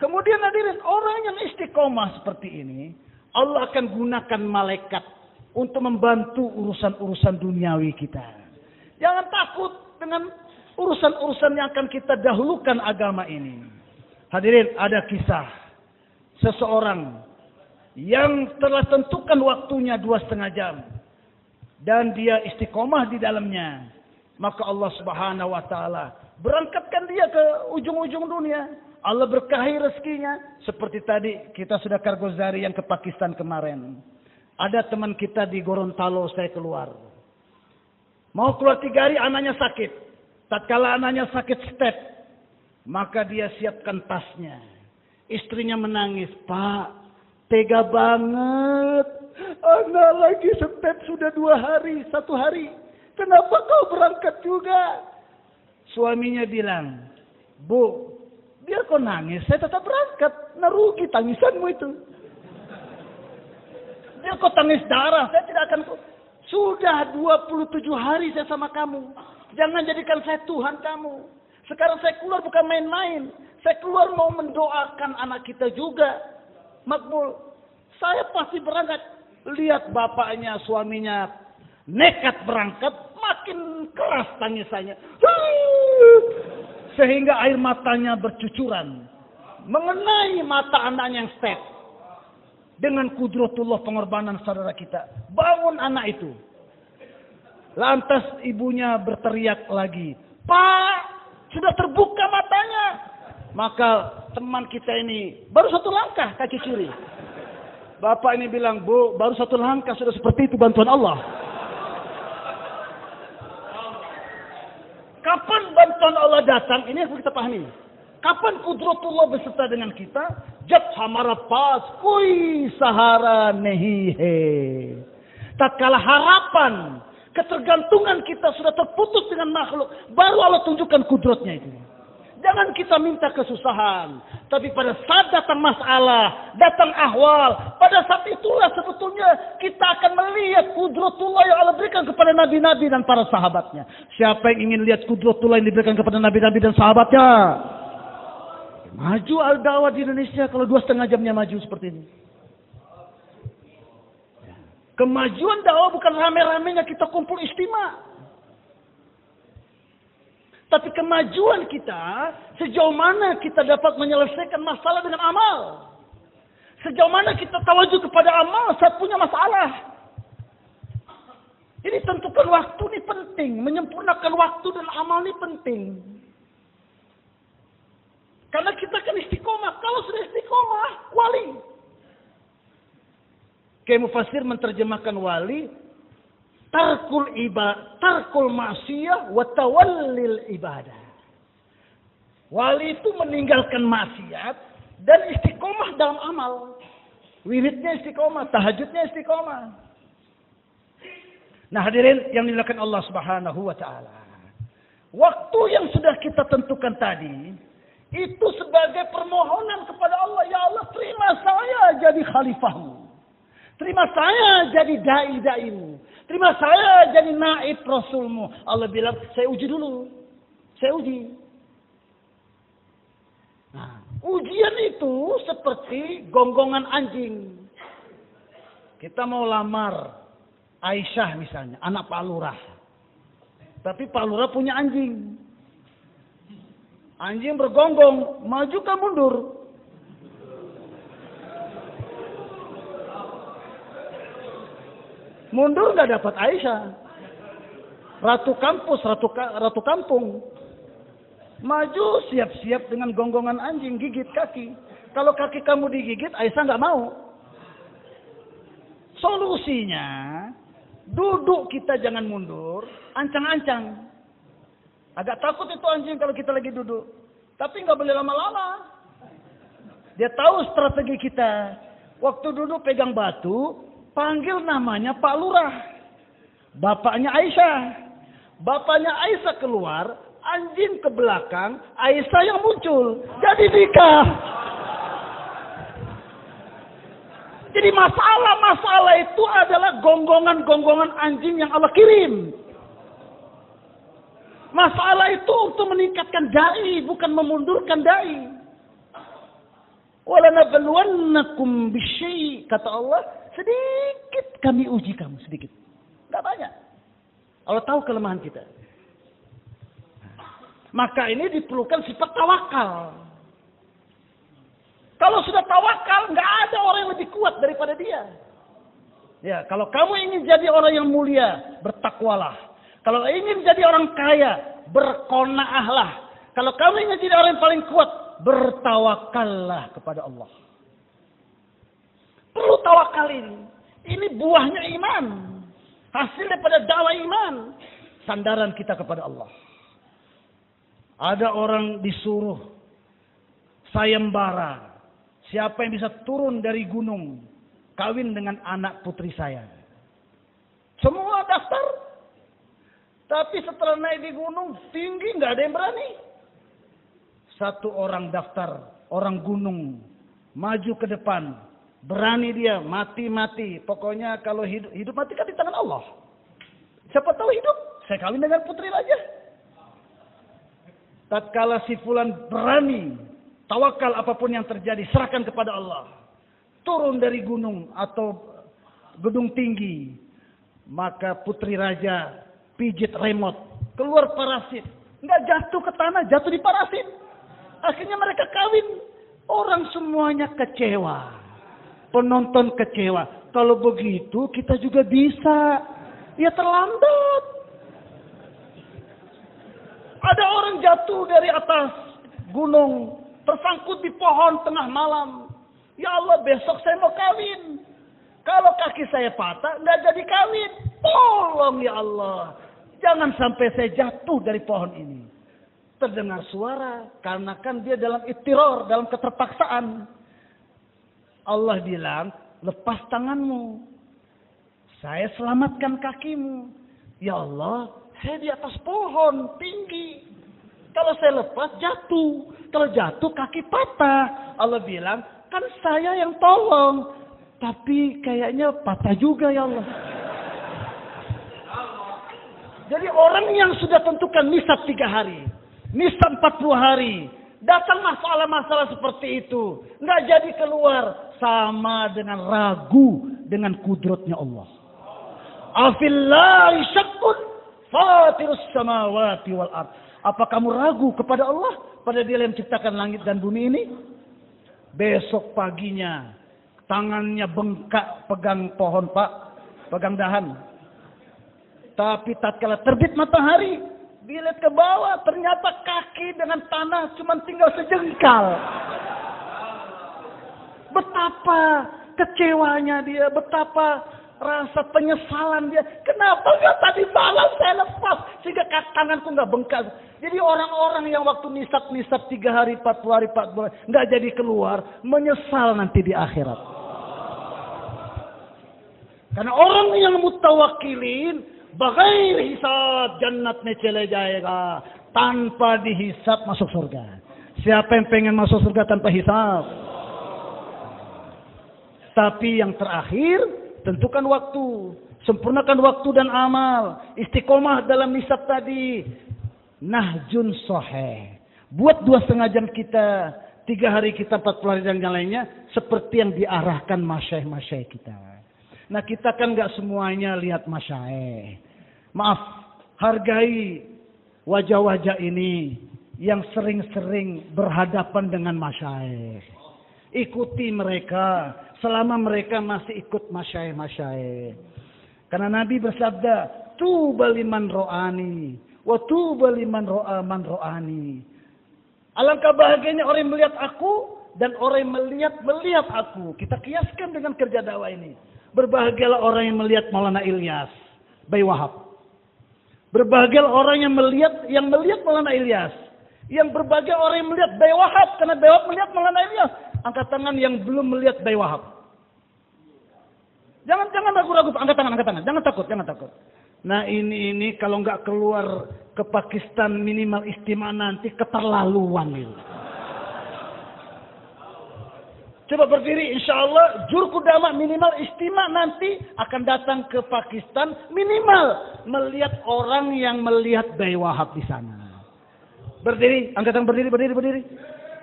Kemudian hadirin, orang yang istiqomah seperti ini, Allah akan gunakan malaikat untuk membantu urusan-urusan duniawi kita. Jangan takut dengan urusan-urusan yang akan kita dahulukan agama ini. Hadirin, ada kisah seseorang yang telah tentukan waktunya 2,5 jam. Dan dia istiqomah di dalamnya. Maka Allah Subhanahu wa Ta'ala berangkatkan dia ke ujung-ujung dunia. Allah berkahi rezekinya. Seperti tadi kita sudah Kargozari yang ke Pakistan kemarin. Ada teman kita di Gorontalo, saya keluar. Mau keluar 3 hari, anaknya sakit. Tatkala anaknya sakit step, maka dia siapkan tasnya. Istrinya menangis, Pak, tega banget. Anak lagi step sudah 2 hari, 1 hari. Kenapa kau berangkat juga? Suaminya bilang, Bu, biar kau nangis, saya tetap berangkat. Nah, rugi tangisanmu itu. Biar kau tangis darah, saya tidak akan... Sudah 27 hari saya sama kamu. Jangan jadikan saya Tuhan kamu. Sekarang saya keluar bukan main-main. Saya keluar mau mendoakan anak kita juga. Makbul. Saya pasti berangkat. Lihat bapaknya, suaminya nekat berangkat. Makin keras tangisannya. Sehingga air matanya bercucuran. Mengenai mata anaknya yang step. Dengan kudratullah pengorbanan saudara kita. Bangun anak itu. Lantas ibunya berteriak lagi. Pak, sudah terbuka matanya. Maka teman kita ini baru 1 langkah kaki kiri. Bapak ini bilang, Bu, baru 1 langkah sudah seperti itu bantuan Allah. Kapan bantuan Allah datang? Ini yang kita pahami. Kapan kudratullah beserta dengan kita? Jab hamara pas kui sahara nehihe. Tatkala harapan, ketergantungan kita sudah terputus dengan makhluk, baru Allah tunjukkan kudratnya itu. Jangan kita minta kesusahan, tapi pada saat datang masalah, datang ahwal, pada saat itulah sebetulnya kita akan melihat kudratullah yang Allah berikan kepada nabi-nabi dan para sahabatnya. Siapa yang ingin lihat kudratullah yang diberikan kepada nabi-nabi dan sahabatnya? Maju al-dawah di Indonesia kalau 2,5 jamnya maju seperti ini. Kemajuan dakwah bukan rame-ramenya kita kumpul istimewa. Tapi kemajuan kita sejauh mana kita dapat menyelesaikan masalah dengan amal. Sejauh mana kita tawajuh kepada amal saat punya masalah. Ini tentukan waktu ini penting. Menyempurnakan waktu dan amal ini penting. Karena kita kan istiqomah. Kalau sudah istiqomah, wali. Kayak Mufassir menterjemahkan wali. Tarkul ma'siyah wa tawallil ibadah. Wali itu meninggalkan maksiat dan istiqomah dalam amal. Wiridnya istiqomah, tahajudnya istiqomah. Nah hadirin yang dilakukan Allah Subhanahu wa Ta'ala. Waktu yang sudah kita tentukan tadi, itu sebagai permohonan kepada Allah. Ya Allah, terima saya jadi khalifahmu. Terima saya jadi da'i-da'imu. Terima saya jadi naib Rasulmu. Allah bilang, saya uji dulu. Saya uji. Nah, ujian itu seperti gonggongan anjing. Kita mau lamar Aisyah misalnya, anak Pak Lurah. Tapi Pak Lurah punya anjing. Anjing bergonggong, maju kan mundur. Mundur nggak dapat Aisyah. Ratu kampus, ratu kampung. Maju siap-siap dengan gonggongan anjing, gigit kaki. Kalau kaki kamu digigit, Aisyah nggak mau. Solusinya, duduk kita jangan mundur, ancang-ancang. Agak takut itu anjing kalau kita lagi duduk. Tapi nggak boleh lama-lama. Dia tahu strategi kita. Waktu duduk pegang batu, panggil namanya Pak Lurah. Bapaknya Aisyah. Bapaknya Aisyah keluar, anjing ke belakang, Aisyah yang muncul. Jadi nikah. Jadi masalah itu adalah gonggongan-gonggongan anjing yang Allah kirim. Masalah itu untuk meningkatkan dai, bukan memundurkan dai. Walanabluwannakum bisyai, kata Allah, sedikit kami uji kamu, sedikit. Enggak banyak. Allah tahu kelemahan kita. Maka ini diperlukan sifat tawakal. Kalau sudah tawakal, nggak ada orang yang lebih kuat daripada dia. Ya, kalau kamu ingin jadi orang yang mulia, bertakwalah. Kalau ingin jadi orang kaya, berqanaahlah. Kalau kamu ingin jadi orang yang paling kuat, bertawakallah kepada Allah. Perlu tawakal ini. Ini buahnya iman. Hasil daripada dakwah iman. Sandaran kita kepada Allah. Ada orang disuruh sayembara. Siapa yang bisa turun dari gunung, kawin dengan anak putri saya. Semua daftar. Tapi setelah naik di gunung, tinggi nggak ada yang berani. Satu orang daftar, orang gunung, maju ke depan. Berani dia, mati-mati. Pokoknya kalau hidup mati kan di tangan Allah. Siapa tahu hidup, saya kawin dengan putri raja. Tatkala si fulan berani, tawakal apapun yang terjadi, serahkan kepada Allah. Turun dari gunung atau gedung tinggi. Maka putri raja pijit remote, keluar parasit. Nggak jatuh ke tanah, jatuh di parasit. Akhirnya mereka kawin. Orang semuanya kecewa. Penonton kecewa. Kalau begitu kita juga bisa. Ya terlambat. Ada orang jatuh dari atas gunung. Tersangkut di pohon tengah malam. Ya Allah, besok saya mau kawin. Kalau kaki saya patah, nggak jadi kawin. Tolong ya Allah. Jangan sampai saya jatuh dari pohon ini. Terdengar suara. Karena kan dia dalam ittiror, dalam keterpaksaan. Allah bilang, lepas tanganmu. Saya selamatkan kakimu. Ya Allah, saya di atas pohon tinggi. Kalau saya lepas, jatuh. Kalau jatuh, kaki patah. Allah bilang, kan saya yang tolong. Tapi kayaknya patah juga ya Allah. Jadi orang yang sudah tentukan nisab 3 hari. Nisab 40 hari. Datang masalah-masalah seperti itu. Nggak jadi keluar. Sama dengan ragu dengan kudratnya Allah. Afillahi syakkun fatirus samawati wal ard. Apa kamu ragu kepada Allah? Pada Dia yang menciptakan langit dan bumi ini? Besok paginya. Tangannya bengkak pegang pohon pak. Pegang dahan. Tapi tatkala terbit matahari. Dilihat ke bawah. Ternyata kaki dengan tanah cuma tinggal sejengkal. Betapa kecewanya dia. Betapa rasa penyesalan dia. Kenapa nggak tadi malam saya lepas. Sehingga tanganku nggak bengkak. Jadi orang-orang yang waktu nisab 3 hari, 40 hari, 40 hari. Nggak jadi keluar. Menyesal nanti di akhirat. Karena orang yang mutawakilin. Bagair hisab jannat में चले जाएगा. Tanpa dihisab masuk surga. Siapa yang pengen masuk surga tanpa hisab? Tapi yang terakhir, tentukan waktu. Sempurnakan waktu dan amal. Istiqomah dalam nisab tadi. Nahjun sahih. Buat 2,5 jam kita. 3 hari kita 40 hari dan yang lainnya. Seperti yang diarahkan masyaikh-masyaikh kita. Nah kita kan gak semuanya lihat masyaikh. Maaf. Hargai wajah-wajah ini. Yang sering-sering berhadapan dengan masyaikh. Ikuti mereka. Selama mereka masih ikut masyaikh-masyaikh. Karena Nabi bersabda, tuba liman ro'ani, wa tuba liman ro'a man ro'ani. Alangkah bahagianya orang yang melihat aku dan orang yang melihat aku. Kita kiaskan dengan kerja dakwah ini. Berbahagialah orang yang melihat Maulana Ilyas, Bayi Wahab. Berbahagialah orang yang melihat Maulana Ilyas. Yang berbahagia orang yang melihat Bayi Wahab, karena Bayi Wahab melihat Maulana Ilyas. Angkat tangan yang belum melihat Bayi Wahab. Jangan ragu-ragu, angkat tangan. Jangan takut. Nah ini kalau nggak keluar ke Pakistan minimal istimewa nanti keterlaluan itu. Coba berdiri, insya Allah Jurku Dama minimal istimewa nanti akan datang ke Pakistan minimal melihat orang yang melihat Bayi Wahab di sana. Berdiri, angkat tangan, berdiri.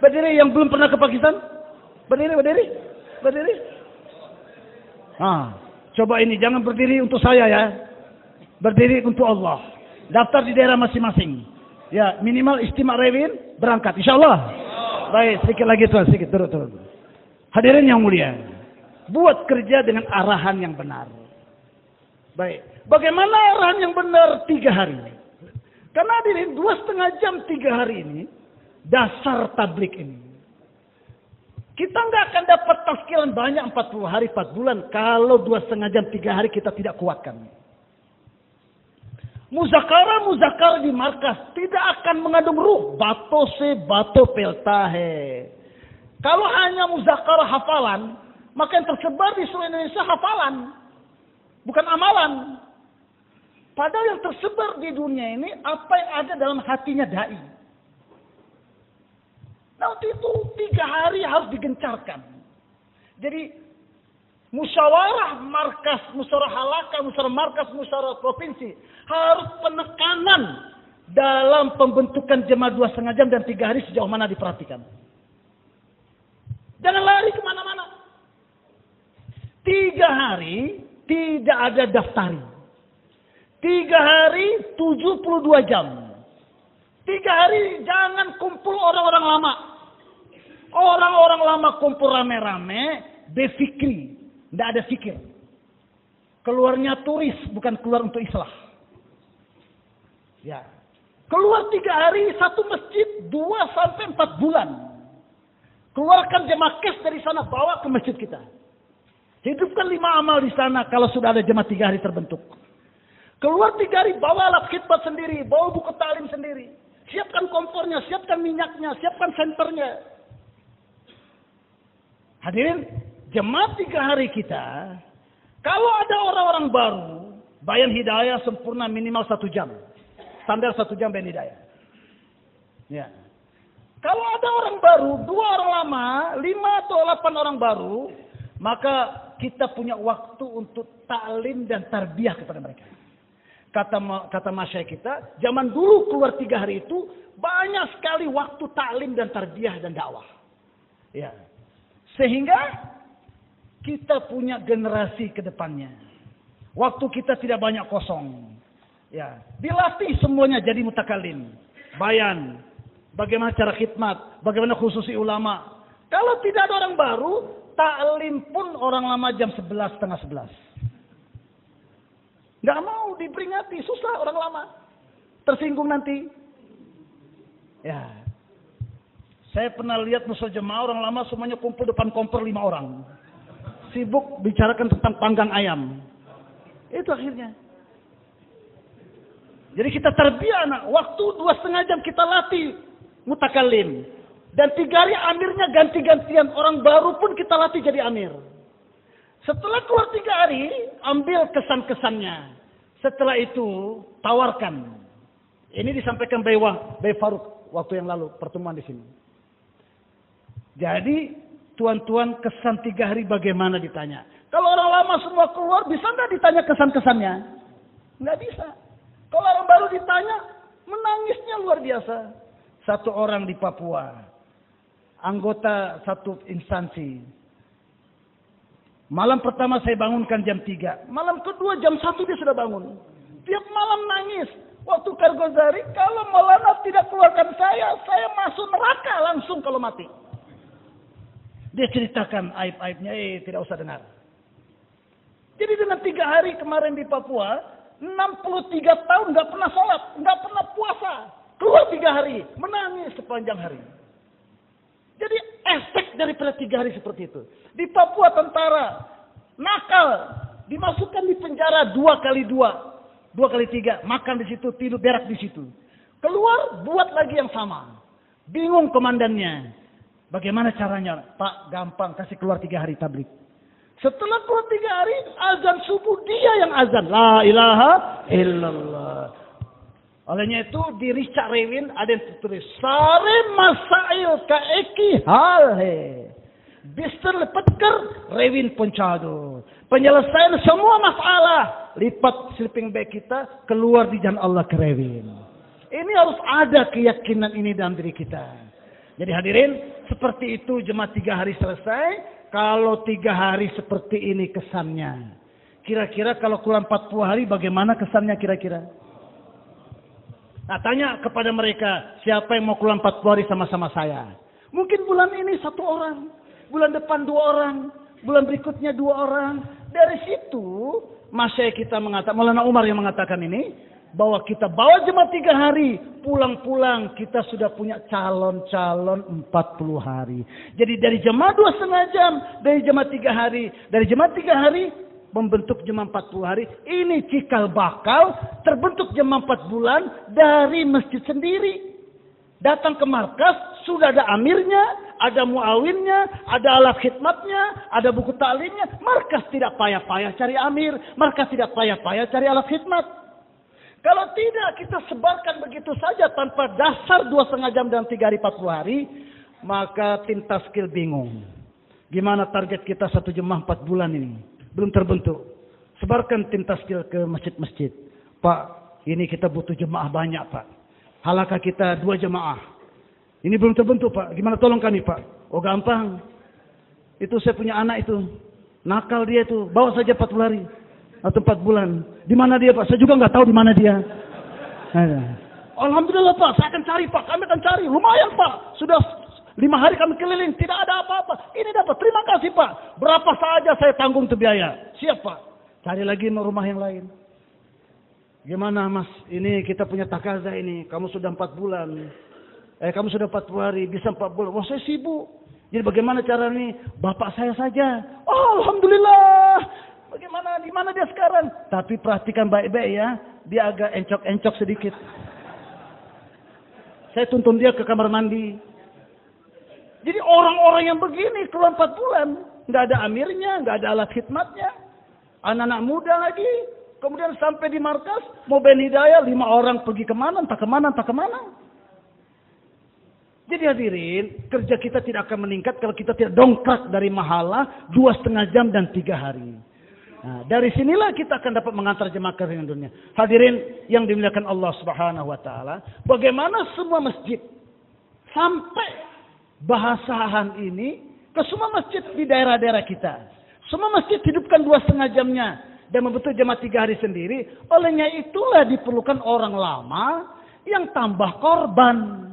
Berdiri yang belum pernah ke Pakistan. Berdiri. Coba ini jangan berdiri untuk saya ya. Berdiri untuk Allah. Daftar di daerah masing-masing. Ya, minimal istimewa Rewin berangkat insyaallah. Baik, sedikit lagi tuan, sedikit turun. Hadirin yang mulia. Buat kerja dengan arahan yang benar. Baik. Bagaimana arahan yang benar 3 hari? Karena hadirin 2,5 jam 3 hari ini dasar tablik ini. Kita nggak akan dapat tazkiran banyak 40 hari 4 bulan kalau 2,5 jam 3 hari kita tidak kuatkan. Muzakarah di markas tidak akan mengandung ruh. Bato peltahe. Kalau hanya muzakarah hafalan, maka yang tersebar di seluruh Indonesia hafalan, bukan amalan. Padahal yang tersebar di dunia ini apa yang ada dalam hatinya dai. Nah waktu itu 3 hari harus digencarkan. Jadi musyawarah markas, musyawarah halaka, musyawarah markas, musyawarah provinsi harus penekanan dalam pembentukan jemaah 2,5 jam dan 3 hari sejauh mana diperhatikan. Jangan lari kemana-mana. 3 hari tidak ada daftari. 3 hari 72 jam. 3 hari jangan kumpul orang-orang lama. Orang-orang lama kumpul rame-rame, befikri. Tidak ada fikir. Keluarnya turis, bukan keluar untuk islah. Ya. Keluar 3 hari, 1 masjid, 2-4 bulan. Keluarkan jemaah kes dari sana, bawa ke masjid kita. Hidupkan 5 amal di sana kalau sudah ada jemaah 3 hari terbentuk. Keluar 3 hari, bawa alat khidmat sendiri, bawa buku taklim sendiri. Siapkan kompornya, siapkan minyaknya, siapkan senternya. Hadirin, jemaah 3 hari kita, kalau ada orang-orang baru, bayan hidayah sempurna minimal 1 jam. Standar 1 jam bayan hidayah. Ya. Kalau ada orang baru, 2 orang lama, 5 atau 8 orang baru, maka kita punya waktu untuk taklim dan tarbiyah kepada mereka. Kata masyaikh kita, zaman dulu keluar 3 hari itu banyak sekali waktu taklim dan tarbiyah dan dakwah. Ya. Sehingga kita punya generasi ke depannya. Waktu kita tidak banyak kosong. Ya, dilatih semuanya jadi mutakalim. Bayan, bagaimana cara khidmat, bagaimana khususi ulama. Kalau tidak ada orang baru, taklim pun orang lama jam 11, setengah 11. Nggak mau diperingati, susah orang lama. Tersinggung nanti. Ya. Saya pernah lihat musuh jemaah orang lama semuanya kumpul depan kompor 5 orang. Sibuk bicarakan tentang panggang ayam. Itu akhirnya. Jadi kita tarbiyah anak. Waktu 2,5 jam kita latih mutakalim. Dan 3 hari amirnya ganti-gantian. Orang baru pun kita latih jadi amir. Setelah keluar 3 hari, ambil kesan-kesannya. Setelah itu, tawarkan. Ini disampaikan Bayi Faruk waktu yang lalu pertemuan di sini. Jadi Tuan-tuan, kesan 3 hari bagaimana ditanya? Kalau orang lama semua keluar, bisa nggak ditanya kesan-kesannya? Nggak bisa. Kalau orang baru ditanya, menangisnya luar biasa. Satu orang di Papua, anggota satu instansi. Malam pertama saya bangunkan jam 3. Malam kedua jam 1 dia sudah bangun. Tiap malam nangis. Waktu Kargozari, kalau Maulana tidak keluarkan saya masuk neraka langsung kalau mati. Dia ceritakan aib-aibnya, tidak usah dengar. Jadi dengan 3 hari kemarin di Papua, 63 tahun nggak pernah sholat, nggak pernah puasa. Keluar 3 hari, menangis sepanjang hari. Jadi efek daripada 3 hari seperti itu. Di Papua tentara, nakal, dimasukkan di penjara 2 kali 2, 2 kali 3, makan di situ, tidur berak di situ. Keluar, buat lagi yang sama. Bingung komandannya. Bagaimana caranya? Pak, gampang, kasih keluar 3 hari tablik. Setelah keluar 3 hari, azan subuh dia yang azan. La ilaha illallah. Olehnya itu di Richard Rewin ada yang tertulis. Sare masail kaeki halhe. Bister lepetker Rewin Poncado. Penyelesaian semua masalah. Lipat sleeping bag kita keluar di jalan Allah ke Rewin. Ini harus ada keyakinan ini dalam diri kita. Jadi hadirin, seperti itu jemaah 3 hari selesai. Kalau 3 hari seperti ini kesannya. Kira-kira kalau keluar 40 hari bagaimana kesannya kira-kira? Nah, tanya kepada mereka, siapa yang mau keluar 40 hari sama-sama saya? Mungkin bulan ini 1 orang. Bulan depan 2 orang. Bulan berikutnya 2 orang. Dari situ, masyayikh kita mengatakan, Maulana Umar yang mengatakan ini. Bahwa kita bawa jemaah 3 hari. Pulang-pulang kita sudah punya calon-calon 40 hari. Jadi dari jemaah 2,5 jam. Dari jemaah 3 hari. Dari jemaah 3 hari. Membentuk jemaah 40 hari. Ini cikal bakal. Terbentuk jemaah 4 bulan. Dari masjid sendiri. Datang ke markas. Sudah ada amirnya. Ada muawinnya. Ada alat khidmatnya. Ada buku taklimnya. Markas tidak payah-payah cari amir. Markas tidak payah-payah cari alat khidmat. Kalau tidak kita sebarkan begitu saja tanpa dasar 2,5 jam dalam 3 hari 40 hari. Maka tim taskil bingung. Gimana target kita 1 jemaah 4 bulan ini. Belum terbentuk. Sebarkan tim taskil ke masjid-masjid. Pak, ini kita butuh jemaah banyak Pak. Halakah kita 2 jemaah. Ini belum terbentuk Pak. Gimana tolong kami Pak. Oh gampang. Itu saya punya anak itu. Nakal dia itu. Bawa saja 40 hari. Atau 4 bulan. Di mana dia Pak? Saya juga nggak tahu di mana dia. Alhamdulillah Pak, saya akan cari Pak. Kami akan cari. Lumayan Pak. Sudah 5 hari kami keliling. Tidak ada apa-apa. Ini dapat. Terima kasih Pak. Berapa saja saya tanggung itu biaya. Siap Pak. Cari lagi rumah yang lain. Gimana Mas? Ini kita punya takaza ini. Kamu sudah 4 bulan. Kamu sudah 40 hari. Bisa 4 bulan. Wah saya sibuk. Jadi bagaimana cara ini? Bapak saya saja. Oh Alhamdulillah. Bagaimana? Di mana dia sekarang? Tapi perhatikan baik-baik ya. Dia agak encok-encok sedikit. Saya tuntun dia ke kamar mandi. Jadi orang-orang yang begini keluar 4 bulan. Nggak ada amirnya, nggak ada alat khidmatnya. Anak-anak muda lagi. Kemudian sampai di markas. Mau Ben Hidayah, 5 orang pergi kemana, entah kemana, entah kemana. Jadi hadirin, kerja kita tidak akan meningkat kalau kita tidak dongkrak dari mahala 2,5 jam dan 3 hari. Nah, dari sinilah kita akan dapat mengantar jemaah ke dunia. Hadirin yang dimuliakan Allah Subhanahu wa taala, bagaimana semua masjid sampai bahasahan ini ke semua masjid di daerah-daerah kita. Semua masjid hidupkan 2,5 jamnya dan membentuk jemaah 3 hari sendiri. Olehnya itulah diperlukan orang lama yang tambah korban.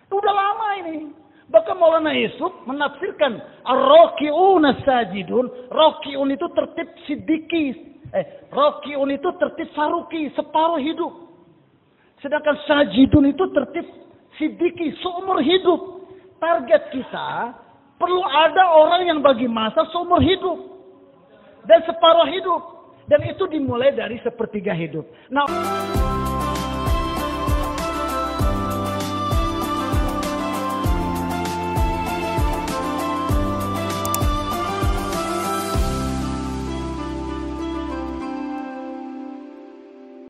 Udah lama ini. Bahkan Maulana Yusuf menafsirkan ar-raki'un as-sajidun. Raki'un itu tertib siddiqi. Raki'un itu tertib saruki, separuh hidup. Sedangkan sajidun itu tertib siddiqi, seumur hidup. Target kita perlu ada orang yang bagi masa seumur hidup dan separuh hidup. Dan itu dimulai dari sepertiga hidup. Nah,